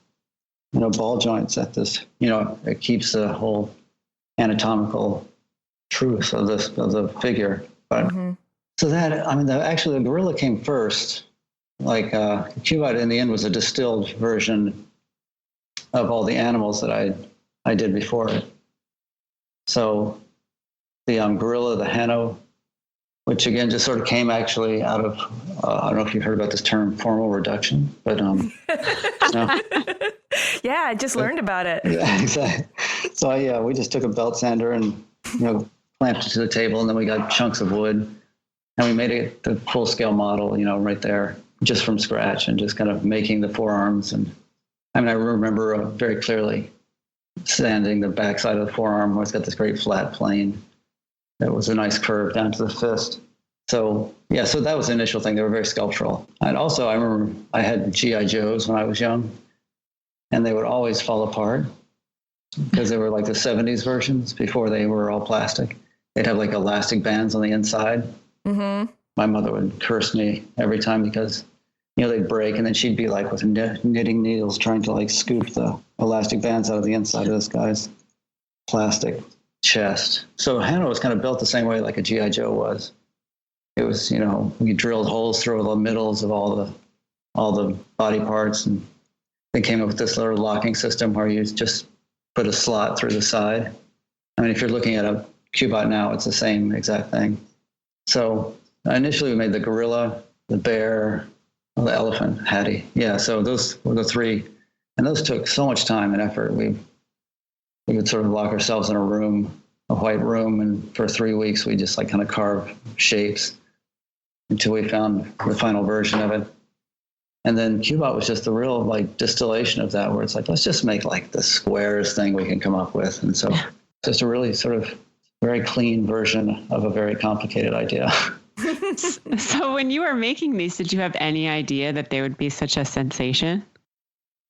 [SPEAKER 2] ball joints at this, it keeps the whole anatomical truth of the figure. But so that, actually the gorilla came first. Like, CubeBot in the end was a distilled version of all the animals that I did before it. So the gorilla, the Hano, which again just sort of came actually out of, I don't know if you've heard about this term, formal reduction, but
[SPEAKER 1] yeah, I just learned about it.
[SPEAKER 2] Yeah, exactly. So we just took a belt sander and clamped it to the table, and then we got chunks of wood, and we made it the full scale model, right there, just from scratch, and just kind of making the forearms. And I remember very clearly sanding the backside of the forearm, where it's got this great flat plane that was a nice curve down to the fist. So so that was the initial thing. They were very sculptural. And also, I remember I had G.I. Joes when I was young, and they would always fall apart because they were like the 70s versions before they were all plastic. They'd have like elastic bands on the inside. Mm-hmm. My mother would curse me every time because, they'd break, and then she'd be like with knitting needles trying to like scoop the elastic bands out of the inside of this guy's plastic chest. So Hano was kind of built the same way like a G.I. Joe was. It was, we drilled holes through the middles of all the body parts, and they came up with this little locking system where you just put a slot through the side. If you're looking at a CubeBot now, it's the same exact thing. So initially we made the gorilla, the bear, the elephant, Hattie. Yeah, so those were the three, and those took so much time and effort. We would sort of lock ourselves in a room, a white room, and for 3 weeks we just like kind of carve shapes until we found the final version of it. And then CubeBot was just the real like distillation of that, where it's like, let's just make like the squarest thing we can come up with. And so just a really sort of very clean version of a very complicated idea.
[SPEAKER 3] So when you were making these, did you have any idea that they would be such a sensation?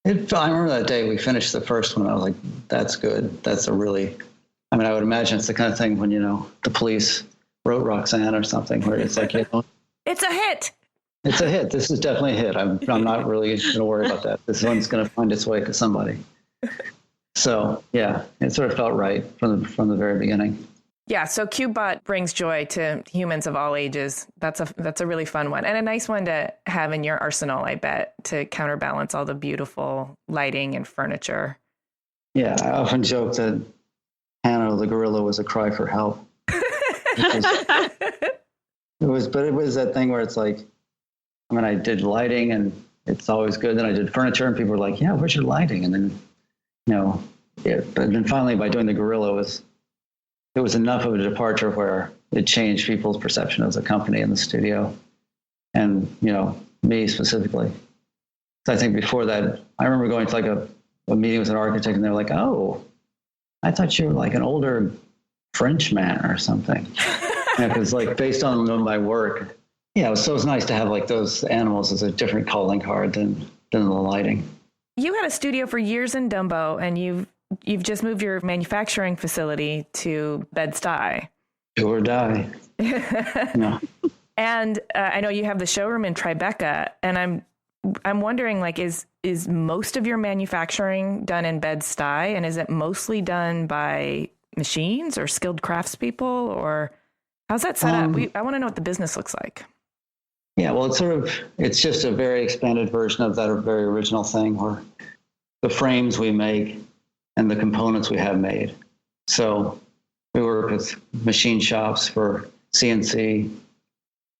[SPEAKER 2] I remember that day we finished the first one. I was like, that's good. That's a really, I would imagine it's the kind of thing when, the police wrote Roxanne or something, where it's like,
[SPEAKER 1] it's a hit.
[SPEAKER 2] It's a hit. This is definitely a hit. I'm not really going to worry about that. This one's going to find its way to somebody. So yeah, it sort of felt right from the very beginning.
[SPEAKER 1] Yeah, so CubeBot brings joy to humans of all ages. That's a really fun one, and a nice one to have in your arsenal, I bet, to counterbalance all the beautiful lighting and furniture.
[SPEAKER 2] Yeah, I often joke that Hano the gorilla was a cry for help. It was that thing where it's like, I did lighting, and it's always good. Then I did furniture, and people were like, "Yeah, where's your lighting?" And then, but then finally, by doing the gorilla, it it was enough of a departure where it changed people's perception of the company and the studio, and me specifically. So I think before that, I remember going to like a meeting with an architect, and they're like, "Oh, I thought you were like an older French man or something." Because like based on my work, so it's nice to have like those animals as a different calling card than the lighting.
[SPEAKER 1] You had a studio for years in Dumbo, and you've just moved your manufacturing facility to Bed-Stuy.
[SPEAKER 2] Do or die. No.
[SPEAKER 1] And I know you have the showroom in Tribeca, and I'm wondering, like, is most of your manufacturing done in Bed-Stuy, and is it mostly done by machines or skilled craftspeople, or how's that set up? I want to know what the business looks like.
[SPEAKER 2] Yeah, well, it's just a very expanded version of that very original thing, where the frames we make and the components we have made. So we work with machine shops for CNC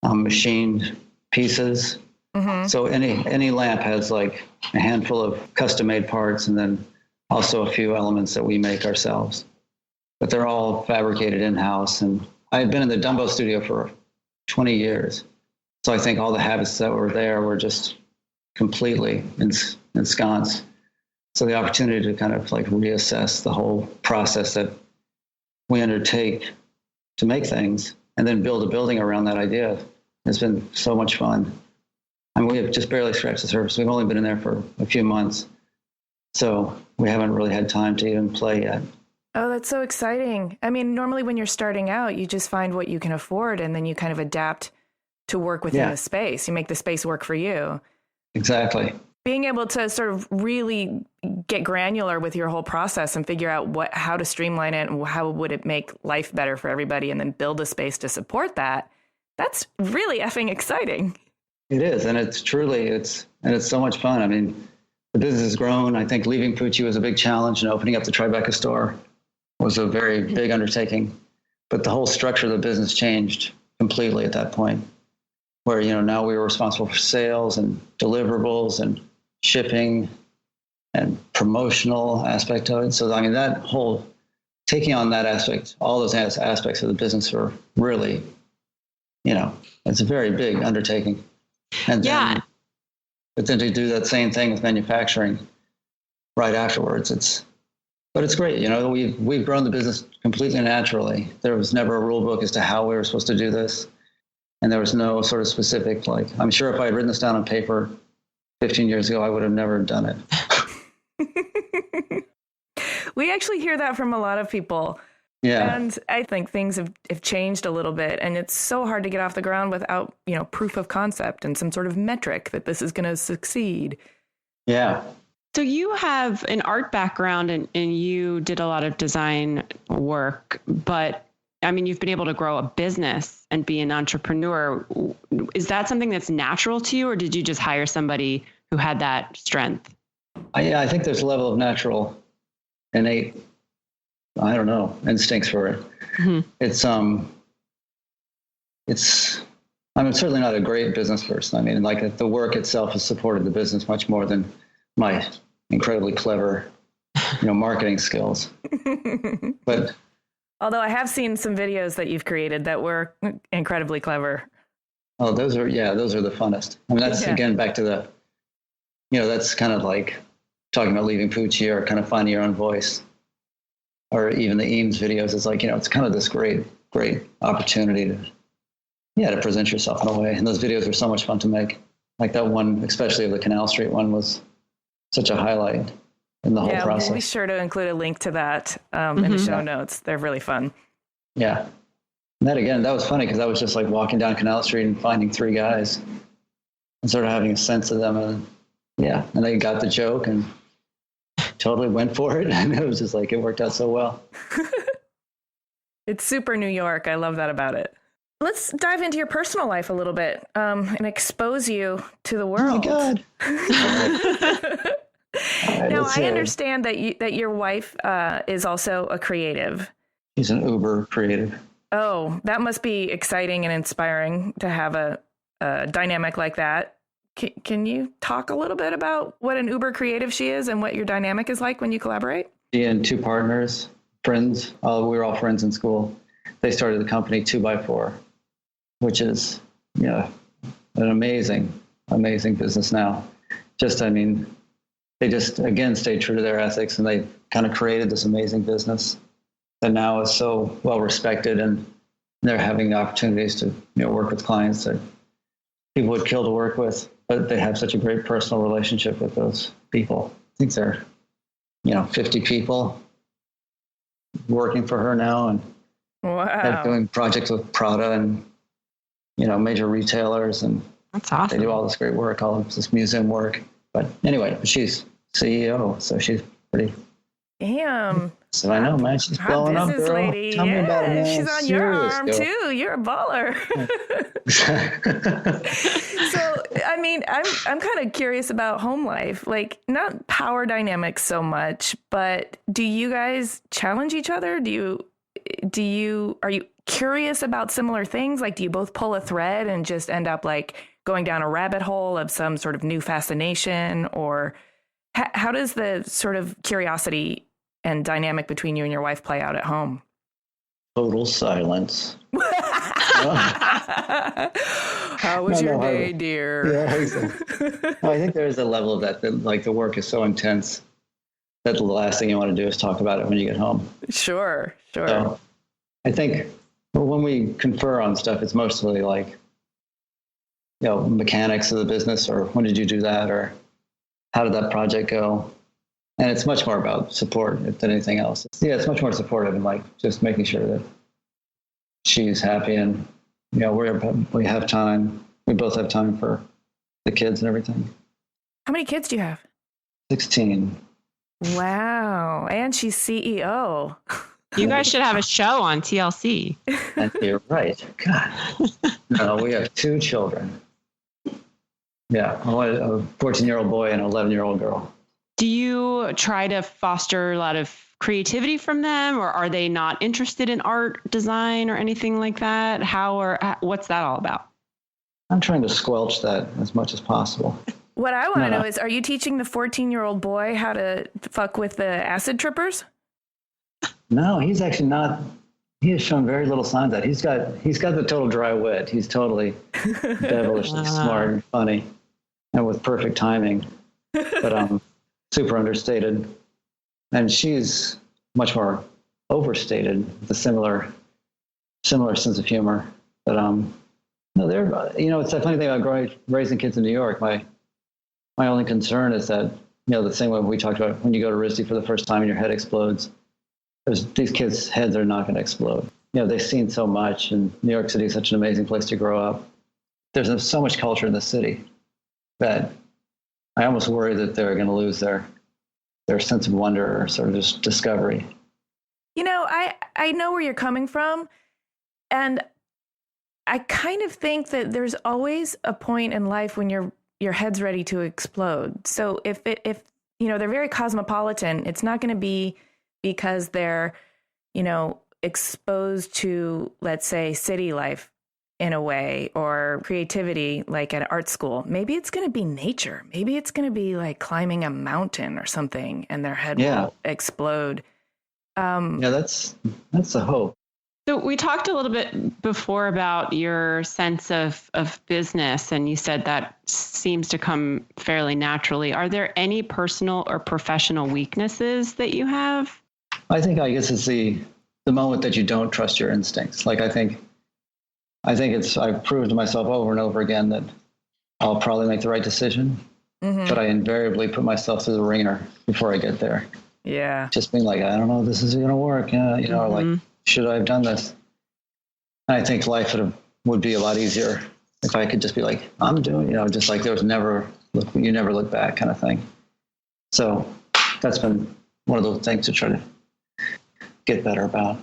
[SPEAKER 2] machined pieces. Mm-hmm. So any lamp has like a handful of custom-made parts, and then also a few elements that we make ourselves. But they're all fabricated in-house. And I had been in the Dumbo studio for 20 years. So I think all the habits that were there were just completely ensconced. So the opportunity to kind of like reassess the whole process that we undertake to make things and then build a building around that idea has been so much fun. I mean, we have just barely scratched the surface. We've only been in there for a few months, so we haven't really had time to even play yet.
[SPEAKER 1] Oh, that's so exciting. I mean, normally when you're starting out, you just find what you can afford, and then you kind of adapt to work within the space. You make the space work for you.
[SPEAKER 2] Exactly.
[SPEAKER 1] Being able to sort of really get granular with your whole process and figure out how to streamline it and how would it make life better for everybody, and then build a space to support that. That's really effing exciting.
[SPEAKER 2] It is. And it's so much fun. I mean, the business has grown. I think leaving Pucci was a big challenge, and opening up the Tribeca store was a very big undertaking. But the whole structure of the business changed completely at that point, where, now we were responsible for sales and deliverables and shipping and promotional aspect of it. So, I mean, that whole taking on that aspect, all those aspects of the business are really, it's a very big undertaking. And then, but then to do that same thing with manufacturing right afterwards, it's great. We've grown the business completely naturally. There was never a rule book as to how we were supposed to do this. And there was no sort of specific, like, I'm sure if I had written this down on paper 15 years ago, I would have never done it.
[SPEAKER 1] We actually hear that from a lot of people.
[SPEAKER 2] Yeah.
[SPEAKER 1] And I think things have changed a little bit, and it's so hard to get off the ground without, proof of concept and some sort of metric that this is going to succeed.
[SPEAKER 2] Yeah.
[SPEAKER 3] So you have an art background, and you did a lot of design work, but I mean, you've been able to grow a business and be an entrepreneur. Is that something that's natural to you, or did you just hire somebody who had that strength?
[SPEAKER 2] I think there's a level of natural, innate, I don't know, instincts for it. Mm-hmm. I'm certainly not a great business person. I mean, like, the work itself has supported the business much more than my incredibly clever, marketing skills. But
[SPEAKER 1] although I have seen some videos that you've created that were incredibly clever.
[SPEAKER 2] Oh, those are the funnest. I mean, that's again, back to that's kind of like talking about leaving Pucci or kind of finding your own voice, or even the Eames videos. It's like, it's kind of this great opportunity to present yourself in a way. And those videos are so much fun to make. Like that one, especially of the Canal Street one, was such a highlight in the whole process.
[SPEAKER 1] We'll be sure to include a link to that in the show notes. They're really fun.
[SPEAKER 2] Yeah. And that was funny, because I was just like walking down Canal Street and finding three guys and sort of having a sense of them. And and they got the joke and totally went for it. And it was just like, it worked out so well.
[SPEAKER 1] It's super New York. I love that about it. Let's dive into your personal life a little bit and expose you to the world.
[SPEAKER 2] Oh, my God. Right,
[SPEAKER 1] now, I understand that your wife is also a creative.
[SPEAKER 2] She's an uber creative.
[SPEAKER 1] Oh, that must be exciting and inspiring to have a dynamic like that. Can you talk a little bit about what an uber creative she is and what your dynamic is like when you collaborate?
[SPEAKER 2] She and two partners, friends, we were all friends in school. They started the company 2x4, which is, an amazing business now. They just, again, stayed true to their ethics, and they kind of created this amazing business that now is so well respected, and they're having the opportunities to, work with clients that people would kill to work with, but they have such a great personal relationship with those people. I think they're, 50 people working for her now, and they're doing projects with Prada and, major retailers, and
[SPEAKER 3] that's awesome.
[SPEAKER 2] They do all this great work, all of this museum work. But anyway, she's CEO, so she's pretty.
[SPEAKER 1] Damn.
[SPEAKER 2] So I know, man. She's blowing up, girl.
[SPEAKER 1] Lady.
[SPEAKER 2] Tell me about it, man.
[SPEAKER 1] She's on your arm too. You're a baller. So, I'm kind of curious about home life. Like, not power dynamics so much, but do you guys challenge each other? Are you curious about similar things? Like, do you both pull a thread and just end up like going down a rabbit hole of some sort of new fascination? Or how does the sort of curiosity and dynamic between you and your wife play out at home?
[SPEAKER 2] Total silence.
[SPEAKER 1] How was your day, dear?
[SPEAKER 2] Yeah, exactly. Well, I think there's a level of that like the work is so intense that the last thing you want to do is talk about it when you get home.
[SPEAKER 1] Sure.
[SPEAKER 2] So I think when we confer on stuff, it's mostly like, mechanics of the business, or when did you do that, or how did that project go? And it's much more about support than anything else. It's much more supportive, and like just making sure that she's happy, and we have time. We both have time for the kids and everything.
[SPEAKER 1] How many kids do you have?
[SPEAKER 2] 16.
[SPEAKER 1] Wow. And she's CEO.
[SPEAKER 3] You guys should have a show on TLC.
[SPEAKER 2] And you're right. God. No, we have 2 children. Yeah, a 14-year-old boy and an 11-year-old girl.
[SPEAKER 3] Do you try to foster a lot of creativity from them, or are they not interested in art, design, or anything like that? What's that all about?
[SPEAKER 2] I'm trying to squelch that as much as possible.
[SPEAKER 1] What I want to know is, are you teaching the 14-year-old boy how to fuck with the acid trippers?
[SPEAKER 2] No, he's actually not. He has shown very little signs that he's got the total dry wit. He's totally devilishly smart and funny, and with perfect timing, but super understated. And she's much more overstated, with a similar sense of humor. But it's that funny thing about raising kids in New York. My only concern is that the same way we talked about when you go to RISD for the first time and your head explodes. These kids' heads are not going to explode. They've seen so much, and New York City is such an amazing place to grow up. There's so much culture in the city that I almost worry that they're going to lose their sense of wonder, or sort of just discovery.
[SPEAKER 1] I know where you're coming from, and I kind of think that there's always a point in life when your head's ready to explode. So if they're very cosmopolitan, it's not going to be because they're, exposed to, let's say, city life in a way, or creativity like at art school. Maybe it's going to be nature. Maybe it's going to be like climbing a mountain or something, and their head will explode.
[SPEAKER 2] That's the hope.
[SPEAKER 3] So we talked a little bit before about your sense of business, and you said that seems to come fairly naturally. Are there any personal or professional weaknesses that you have?
[SPEAKER 2] I guess it's the moment that you don't trust your instincts. Like, I think I've proved to myself over and over again that I'll probably make the right decision, but I invariably put myself through the ringer before I get there.
[SPEAKER 1] Yeah.
[SPEAKER 2] Just being like, I don't know if this is going to work. Or like, should I have done this? And I think life would be a lot easier if I could just be like, I'm doing, just like you never look back kind of thing. So that's been one of those things to try to get better about.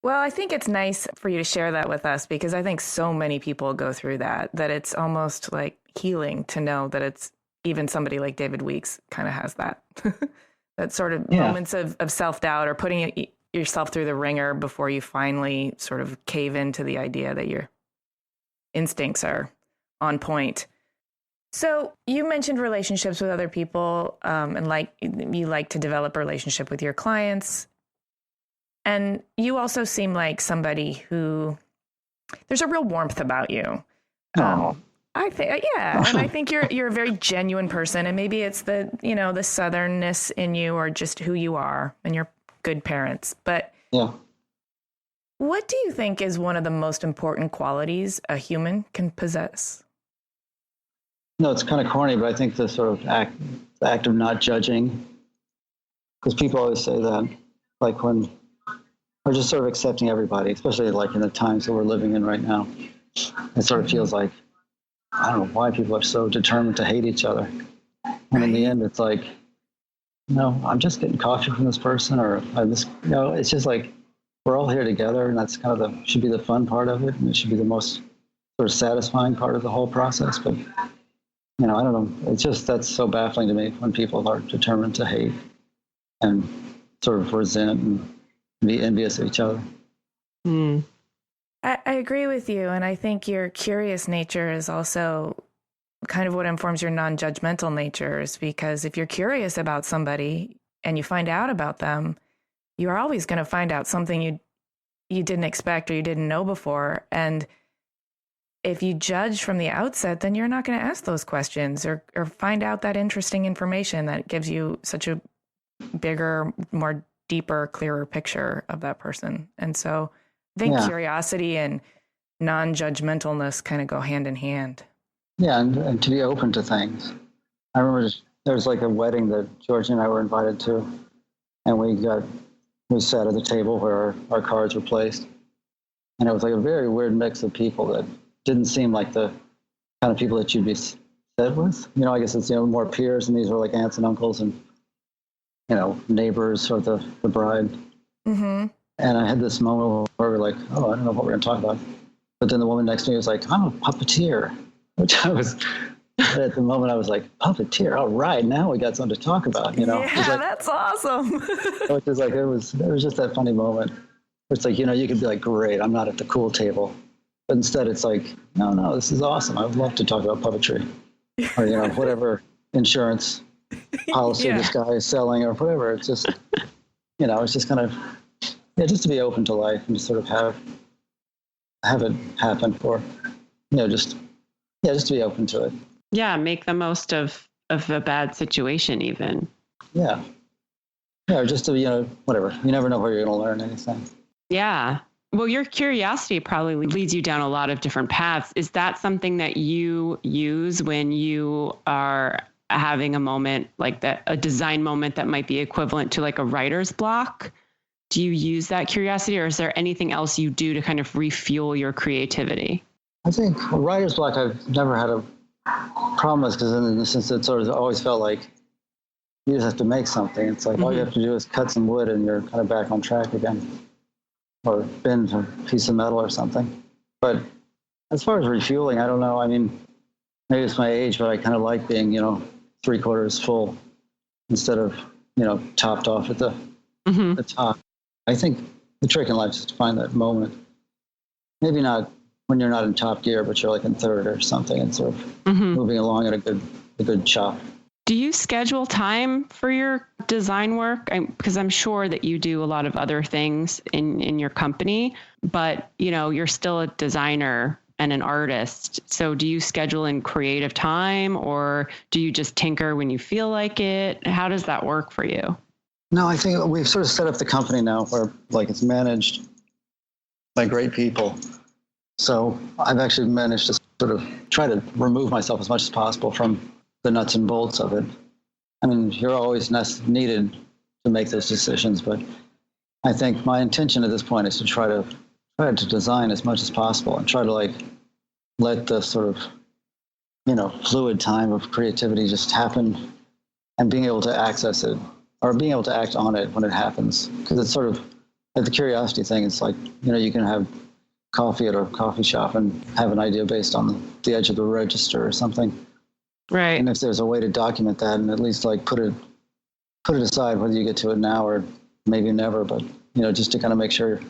[SPEAKER 1] Well, I think it's nice for you to share that with us, because I think so many people go through that it's almost like healing to know that it's even somebody like David Weeks kind of has that, that sort of moments of self-doubt, or putting yourself through the ringer before you finally sort of cave into the idea that your instincts are on point. So you mentioned relationships with other people, and like you like to develop a relationship with your clients. And you also seem like somebody who there's a real warmth about you. I think, yeah, and I think you're a very genuine person, and maybe it's the the southernness in you, or just who you are, and you're good parents. But
[SPEAKER 2] Yeah.
[SPEAKER 1] what do you think is one of the most important qualities a human can possess?
[SPEAKER 2] No, it's kind of corny, but I think the sort of the act of not judging, because people always say that, like when we're just sort of accepting everybody, especially like in the times that we're living in right now. It sort of feels like, I don't know why people are so determined to hate each other. And in the end, it's like, I'm just getting coffee from this person, or it's just like, we're all here together, and that's kind of should be the fun part of it, and it should be the most sort of satisfying part of the whole process. But, I don't know. It's just, that's so baffling to me when people are determined to hate and sort of resent and be envious of each other.
[SPEAKER 3] Mm.
[SPEAKER 1] I agree with you. And I think your curious nature is also kind of what informs your non-judgmental nature, is because if you're curious about somebody and you find out about them, you're always going to find out something you didn't expect or you didn't know before. And if you judge from the outset, then you're not going to ask those questions or find out that interesting information that gives you such a bigger, more deeper, clearer picture of that person. And so I think curiosity and non-judgmentalness kind of go hand in hand.
[SPEAKER 2] Yeah, and to be open to things. I remember there was like a wedding that George and I were invited to, and we sat at the table where our cards were placed, and it was like a very weird mix of people that didn't seem like the kind of people that you'd be set with. I guess it's more peers, and these were like aunts and uncles and neighbors of the bride. Mm-hmm. And I had this moment where we're like, oh, I don't know what we're going to talk about. But then the woman next to me was like, I'm a puppeteer, which at the moment I was like, puppeteer, all right, now we got something to talk about,
[SPEAKER 1] Yeah,
[SPEAKER 2] like,
[SPEAKER 1] that's awesome.
[SPEAKER 2] Which is like, it was just that funny moment. It's like, you could be like, great, I'm not at the cool table. But instead it's like, no, this is awesome. I would love to talk about puppetry or, whatever insurance policy this guy is selling or whatever. It's just, it's just kind of, just to be open to life and just sort of have it happen for, just to be open to it.
[SPEAKER 3] Yeah, make the most of a bad situation even.
[SPEAKER 2] Yeah. Yeah, or just to, whatever. You never know where you're going to learn anything.
[SPEAKER 3] Yeah. Well, your curiosity probably leads you down a lot of different paths. Is that something that you use when you are having a moment like that, a design moment that might be equivalent to like a writer's block? Do you use that curiosity, or is there anything else you do to kind of refuel your creativity?
[SPEAKER 2] I think writer's block I've never had a problem with, because in the sense it sort of always felt like you just have to make something. It's like all you have to do is cut some wood and you're kind of back on track again, or bend a piece of metal or something. But as far as refueling, I don't know. I mean, maybe it's my age, but I kind of like being, 3/4 full instead of, topped off at the top. I think the trick in life is to find that moment. Maybe not when you're not in top gear, but you're like in third or something, and sort of moving along at a good chop.
[SPEAKER 3] Do you schedule time for your design work? Because I'm sure that you do a lot of other things in your company, but you're still a designer and an artist. So do you schedule in creative time, or do you just tinker when you feel like it? How does that work for you?
[SPEAKER 2] No, I think we've sort of set up the company now where like it's managed by great people. So I've actually managed to sort of try to remove myself as much as possible from the nuts and bolts of it. I mean, you're always needed to make those decisions, but I think my intention at this point is to try to design as much as possible and try to like let the sort of, fluid time of creativity just happen, and being able to access it or being able to act on it when it happens. Because it's sort of like the curiosity thing. It's like, you can have coffee at a coffee shop and have an idea based on the edge of the register or something.
[SPEAKER 3] Right.
[SPEAKER 2] And if there's a way to document that and at least like put it aside, whether you get to it now or maybe never, but, just to kind of make sure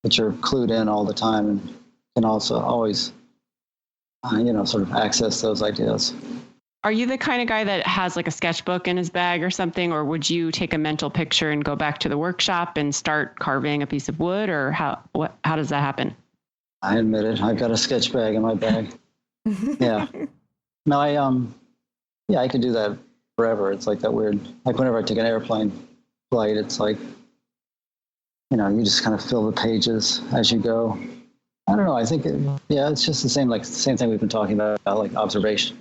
[SPEAKER 2] that you're clued in all the time and can also always, sort of access those ideas.
[SPEAKER 3] Are you the kind of guy that has like a sketchbook in his bag or something, or would you take a mental picture and go back to the workshop and start carving a piece of wood, or how does that happen?
[SPEAKER 2] I admit it. I've got a sketch bag in my bag. Yeah. No, I could do that forever. It's like that weird, like whenever I take an airplane flight, it's like, you just kind of fill the pages as you go. I don't know. I think, it's just the same thing we've been talking about like observation,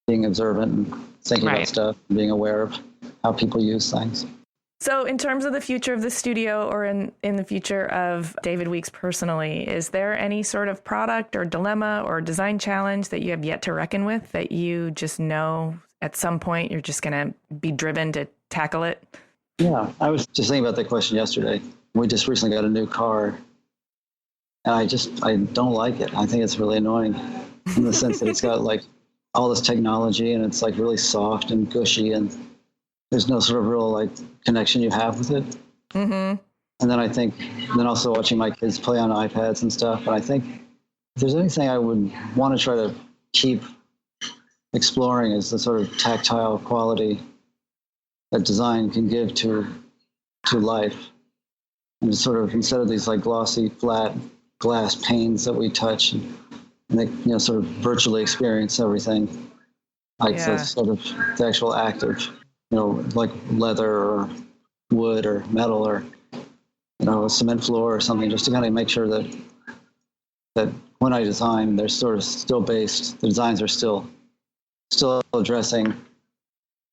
[SPEAKER 2] being observant and thinking about stuff, and being aware of how people use things.
[SPEAKER 1] So in terms of the future of the studio, or in the future of David Weeks personally, is there any sort of product or dilemma or design challenge that you have yet to reckon with, that you just know at some point you're just going to be driven to tackle it?
[SPEAKER 2] Yeah, I was just thinking about that question yesterday. We just recently got a new car, and I don't like it. I think it's really annoying in the sense that it's got like all this technology, and it's like really soft and gushy, and there's no sort of real like connection you have with it. Mm-hmm. And then also watching my kids play on iPads and stuff. And I think if there's anything I would want to try to keep exploring is the sort of tactile quality that design can give to life. And just sort of, instead of these like glossy, flat glass panes that we touch and they, sort of virtually experience everything, like the sort of the actual act of, like leather or wood or metal or, a cement floor or something, just to kind of make sure that when I design, they're sort of still based, the designs are still addressing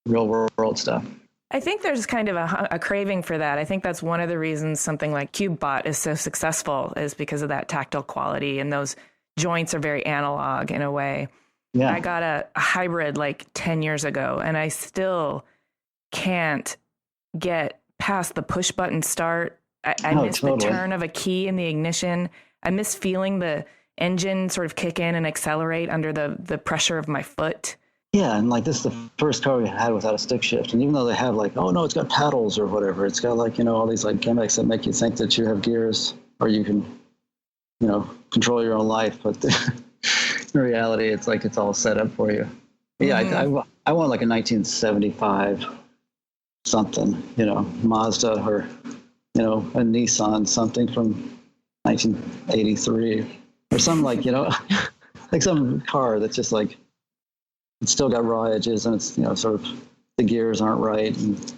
[SPEAKER 2] real world stuff.
[SPEAKER 1] I think there's kind of a craving for that. I think that's one of the reasons something like CubeBot is so successful, is because of that tactile quality, and those joints are very analog in a way. Yeah. I got a hybrid like 10 years ago, and I still can't get past the push button start. I miss the turn of a key in the ignition. I miss feeling the engine sort of kick in and accelerate under the pressure of my foot.
[SPEAKER 2] Yeah, and like this is the first car we had without a stick shift. And even though they have like, oh no, it's got paddles or whatever, it's got like, all these like gimmicks that make you think that you have gears or you can, control your own life. But in reality, it's like it's all set up for you. Yeah, mm-hmm. I want like a 1975 something, Mazda or, a Nissan, something from 1983 or something like, like some car that's just like, it's still got raw edges and it's, sort of the gears aren't right. And,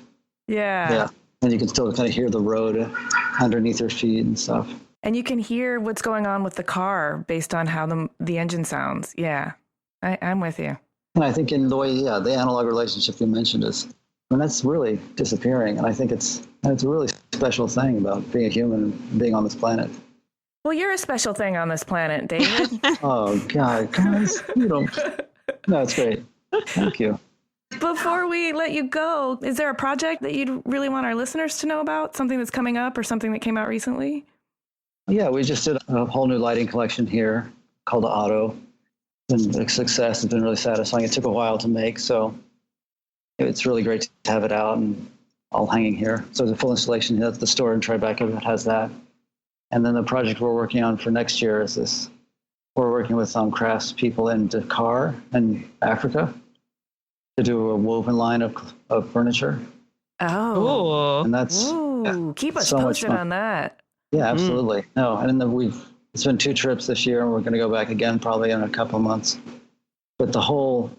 [SPEAKER 2] yeah. And you can still kind of hear the road underneath your feet and stuff.
[SPEAKER 1] And you can hear what's going on with the car based on how the engine sounds. Yeah, I'm with you.
[SPEAKER 2] And I think in the way, the analog relationship you mentioned that's really disappearing. And I think it's a really special thing about being a human and being on this planet.
[SPEAKER 1] Well, you're a special thing on this planet, David.
[SPEAKER 2] Oh, God, guys, No, it's great. Thank you.
[SPEAKER 1] Before we let you go, is there a project that you'd really want our listeners to know about? Something that's coming up or something that came out recently?
[SPEAKER 2] Yeah, we just did a whole new lighting collection here called the Auto. It's been a success. It's been really satisfying. It took a while to make, so it's really great to have it out and all hanging here. So the full installation at the store in Tribeca that has that. And then the project we're working on for next year is this. We're working with some crafts people in Dakar and Africa to do a woven line of furniture.
[SPEAKER 1] Oh,
[SPEAKER 2] and that's
[SPEAKER 1] keep us so posted on that.
[SPEAKER 2] Yeah, absolutely. No, and then it's been 2 trips this year, and we're going to go back again probably in a couple of months. But the whole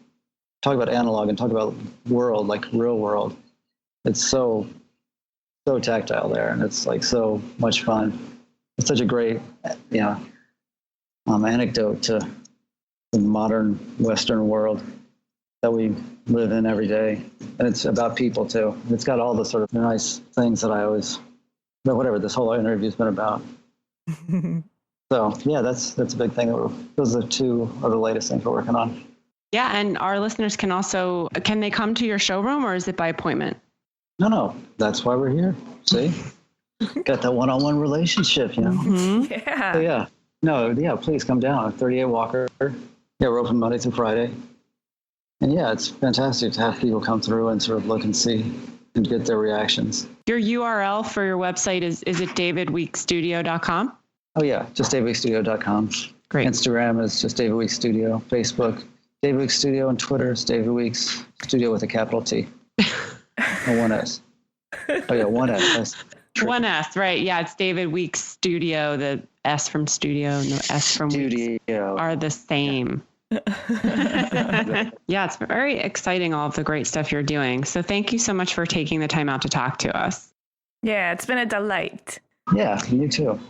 [SPEAKER 2] talk about analog and talk about world, like real world, it's so tactile there, and it's like so much fun. It's such a great, anecdote to the modern Western world that we live in every day. And it's about people too. It's got all the sort of nice things that I always, whatever this whole interview's been about. So yeah, that's a big thing. Those are 2 of the latest things we're working on.
[SPEAKER 3] Yeah. And our listeners can they come to your showroom, or is it by appointment?
[SPEAKER 2] No, that's why we're here. See, got that one-on-one relationship,
[SPEAKER 1] Mm-hmm. Yeah.
[SPEAKER 2] So please come down. 38 Walker. Yeah, we're open Monday through Friday. And yeah, it's fantastic to have people come through and sort of look and see and get their reactions.
[SPEAKER 3] Your URL for your website is it davidweekstudio.com?
[SPEAKER 2] Oh yeah, just davidweekstudio.com.
[SPEAKER 3] Great.
[SPEAKER 2] Instagram is just David Week Studio. Facebook, David Weeks Studio, and Twitter is David Weeks Studio with a capital T. No, one S. Oh yeah, one S.
[SPEAKER 3] One S, right? Yeah, it's David Weeks Studio. The S from studio and the S from Weeks are the same. Yeah, it's very exciting, all of the great stuff you're doing. So thank you so much for taking the time out to talk to us.
[SPEAKER 1] Yeah, it's been a delight.
[SPEAKER 2] Yeah, you too.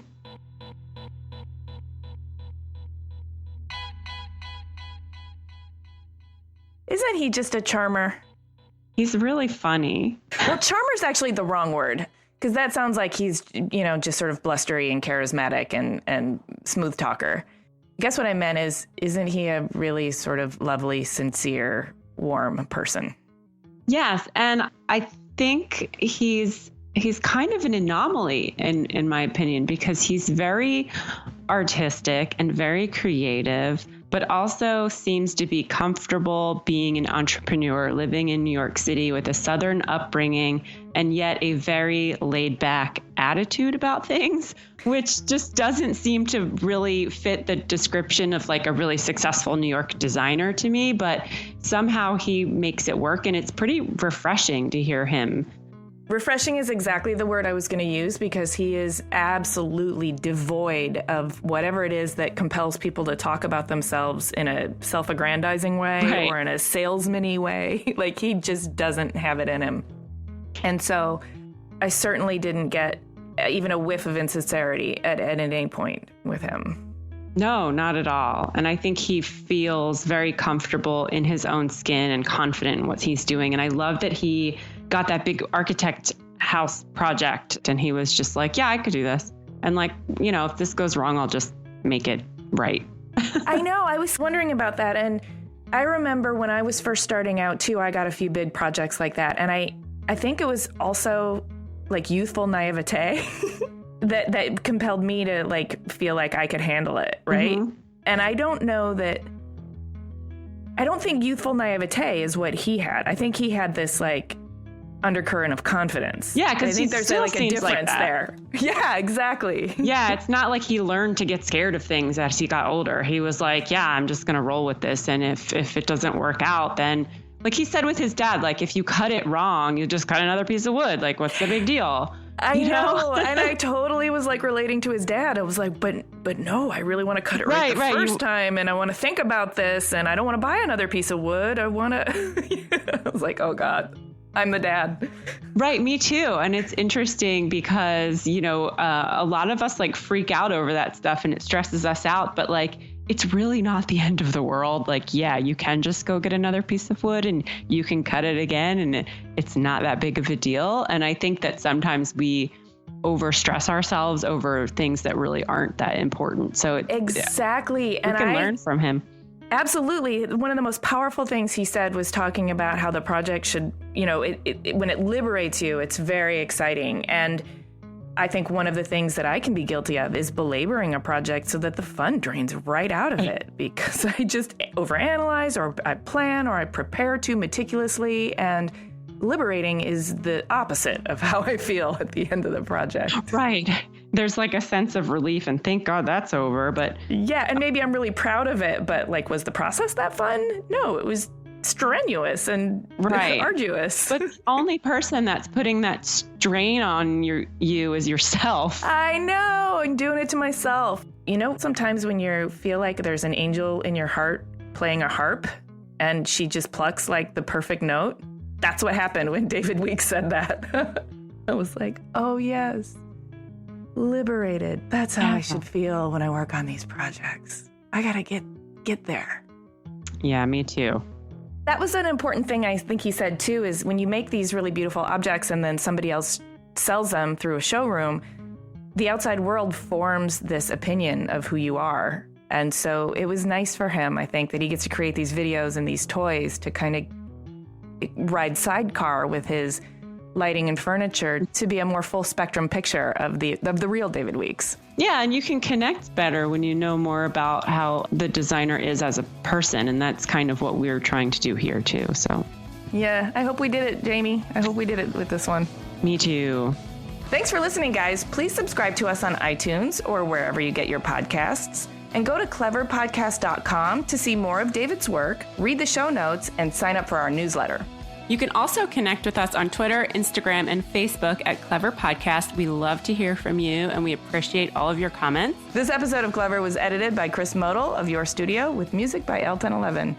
[SPEAKER 1] Isn't he just a charmer?
[SPEAKER 3] He's really funny.
[SPEAKER 1] Well, charmer's actually the wrong word, because that sounds like he's, just sort of blustery and charismatic and smooth talker. I guess what I meant is, isn't he a really sort of lovely, sincere, warm person?
[SPEAKER 3] Yes, and I think he's kind of an anomaly in my opinion, because he's very artistic and very creative, but also seems to be comfortable being an entrepreneur living in New York City with a Southern upbringing and yet a very laid back attitude about things, which just doesn't seem to really fit the description of like a really successful New York designer to me, but somehow he makes it work. And it's pretty refreshing to hear him.
[SPEAKER 1] Refreshing is exactly the word I was going to use, because he is absolutely devoid of whatever it is that compels people to talk about themselves in a self-aggrandizing way or in a salesman-y way. Like, he just doesn't have it in him. And so I certainly didn't get even a whiff of insincerity at any point with him.
[SPEAKER 3] No, not at all. And I think he feels very comfortable in his own skin and confident in what he's doing. And I love that he got that big architect house project and he was just like, yeah, I could do this. And like, if this goes wrong, I'll just make it right.
[SPEAKER 1] I know. I was wondering about that. And I remember when I was first starting out too, I got a few big projects like that. And I think it was also like youthful naivete that compelled me to like feel like I could handle it. Right. Mm-hmm. And I don't think youthful naivete is what he had. I think he had this like undercurrent of confidence.
[SPEAKER 3] Yeah, because I think
[SPEAKER 1] there's like a difference there. Yeah, exactly.
[SPEAKER 3] Yeah, it's not like he learned to get scared of things as he got older. He was like, yeah, I'm just going to roll with this. And if it doesn't work out, then like he said with his dad, like if you cut it wrong, you just cut another piece of wood. Like, what's the big deal?
[SPEAKER 1] I know. And I totally was like relating to his dad. I was like, but no, I really want to cut it right the first time. And I want to think about this. And I don't want to buy another piece of wood. I want to, I was like, oh God. I'm the dad.
[SPEAKER 3] Right. Me too. And it's interesting because, a lot of us like freak out over that stuff and it stresses us out. But like, it's really not the end of the world. Like, yeah, you can just go get another piece of wood and you can cut it again. And it's not that big of a deal. And I think that sometimes we overstress ourselves over things that really aren't that important. So
[SPEAKER 1] exactly.
[SPEAKER 3] We can learn from him.
[SPEAKER 1] Absolutely. One of the most powerful things he said was talking about how the project should, when it liberates you, it's very exciting. And I think one of the things that I can be guilty of is belaboring a project so that the fun drains right out of it, because I just overanalyze or I plan or I prepare too meticulously, and liberating is the opposite of how I feel at the end of the project.
[SPEAKER 3] Right. There's like a sense of relief and thank God that's over. But
[SPEAKER 1] yeah, and maybe I'm really proud of it, but like, was the process that fun? No, it was strenuous and arduous.
[SPEAKER 3] But the only person that's putting that strain on you is yourself.
[SPEAKER 1] I know, I'm doing it to myself. Sometimes when you feel like there's an angel in your heart playing a harp and she just plucks like the perfect note, that's what happened when David Weeks said that. I was like, oh yes, liberated. That's how I should feel when I work on these projects. I gotta get there.
[SPEAKER 3] Yeah, me too.
[SPEAKER 1] That was an important thing I think he said too, is when you make these really beautiful objects and then somebody else sells them through a showroom, the outside world forms this opinion of who you are. And so it was nice for him, I think, that he gets to create these videos and these toys to kind of ride sidecar with his lighting and furniture to be a more full spectrum picture of the real David Weeks.
[SPEAKER 3] Yeah, and you can connect better when you know more about how the designer is as a person, and that's kind of what we're trying to do here too. So
[SPEAKER 1] yeah, I hope we did it, Jamie. I hope we did it with this one.
[SPEAKER 3] Me too.
[SPEAKER 1] Thanks for listening, guys. Please subscribe to us on iTunes or wherever you get your podcasts. And go to cleverpodcast.com to see more of David's work, read the show notes, and sign up for our newsletter.
[SPEAKER 3] You can also connect with us on Twitter, Instagram, and Facebook at Clever Podcast. We love to hear from you, and we appreciate all of your comments.
[SPEAKER 1] This episode of Clever was edited by Chris Model of Your Studio with music by L1011.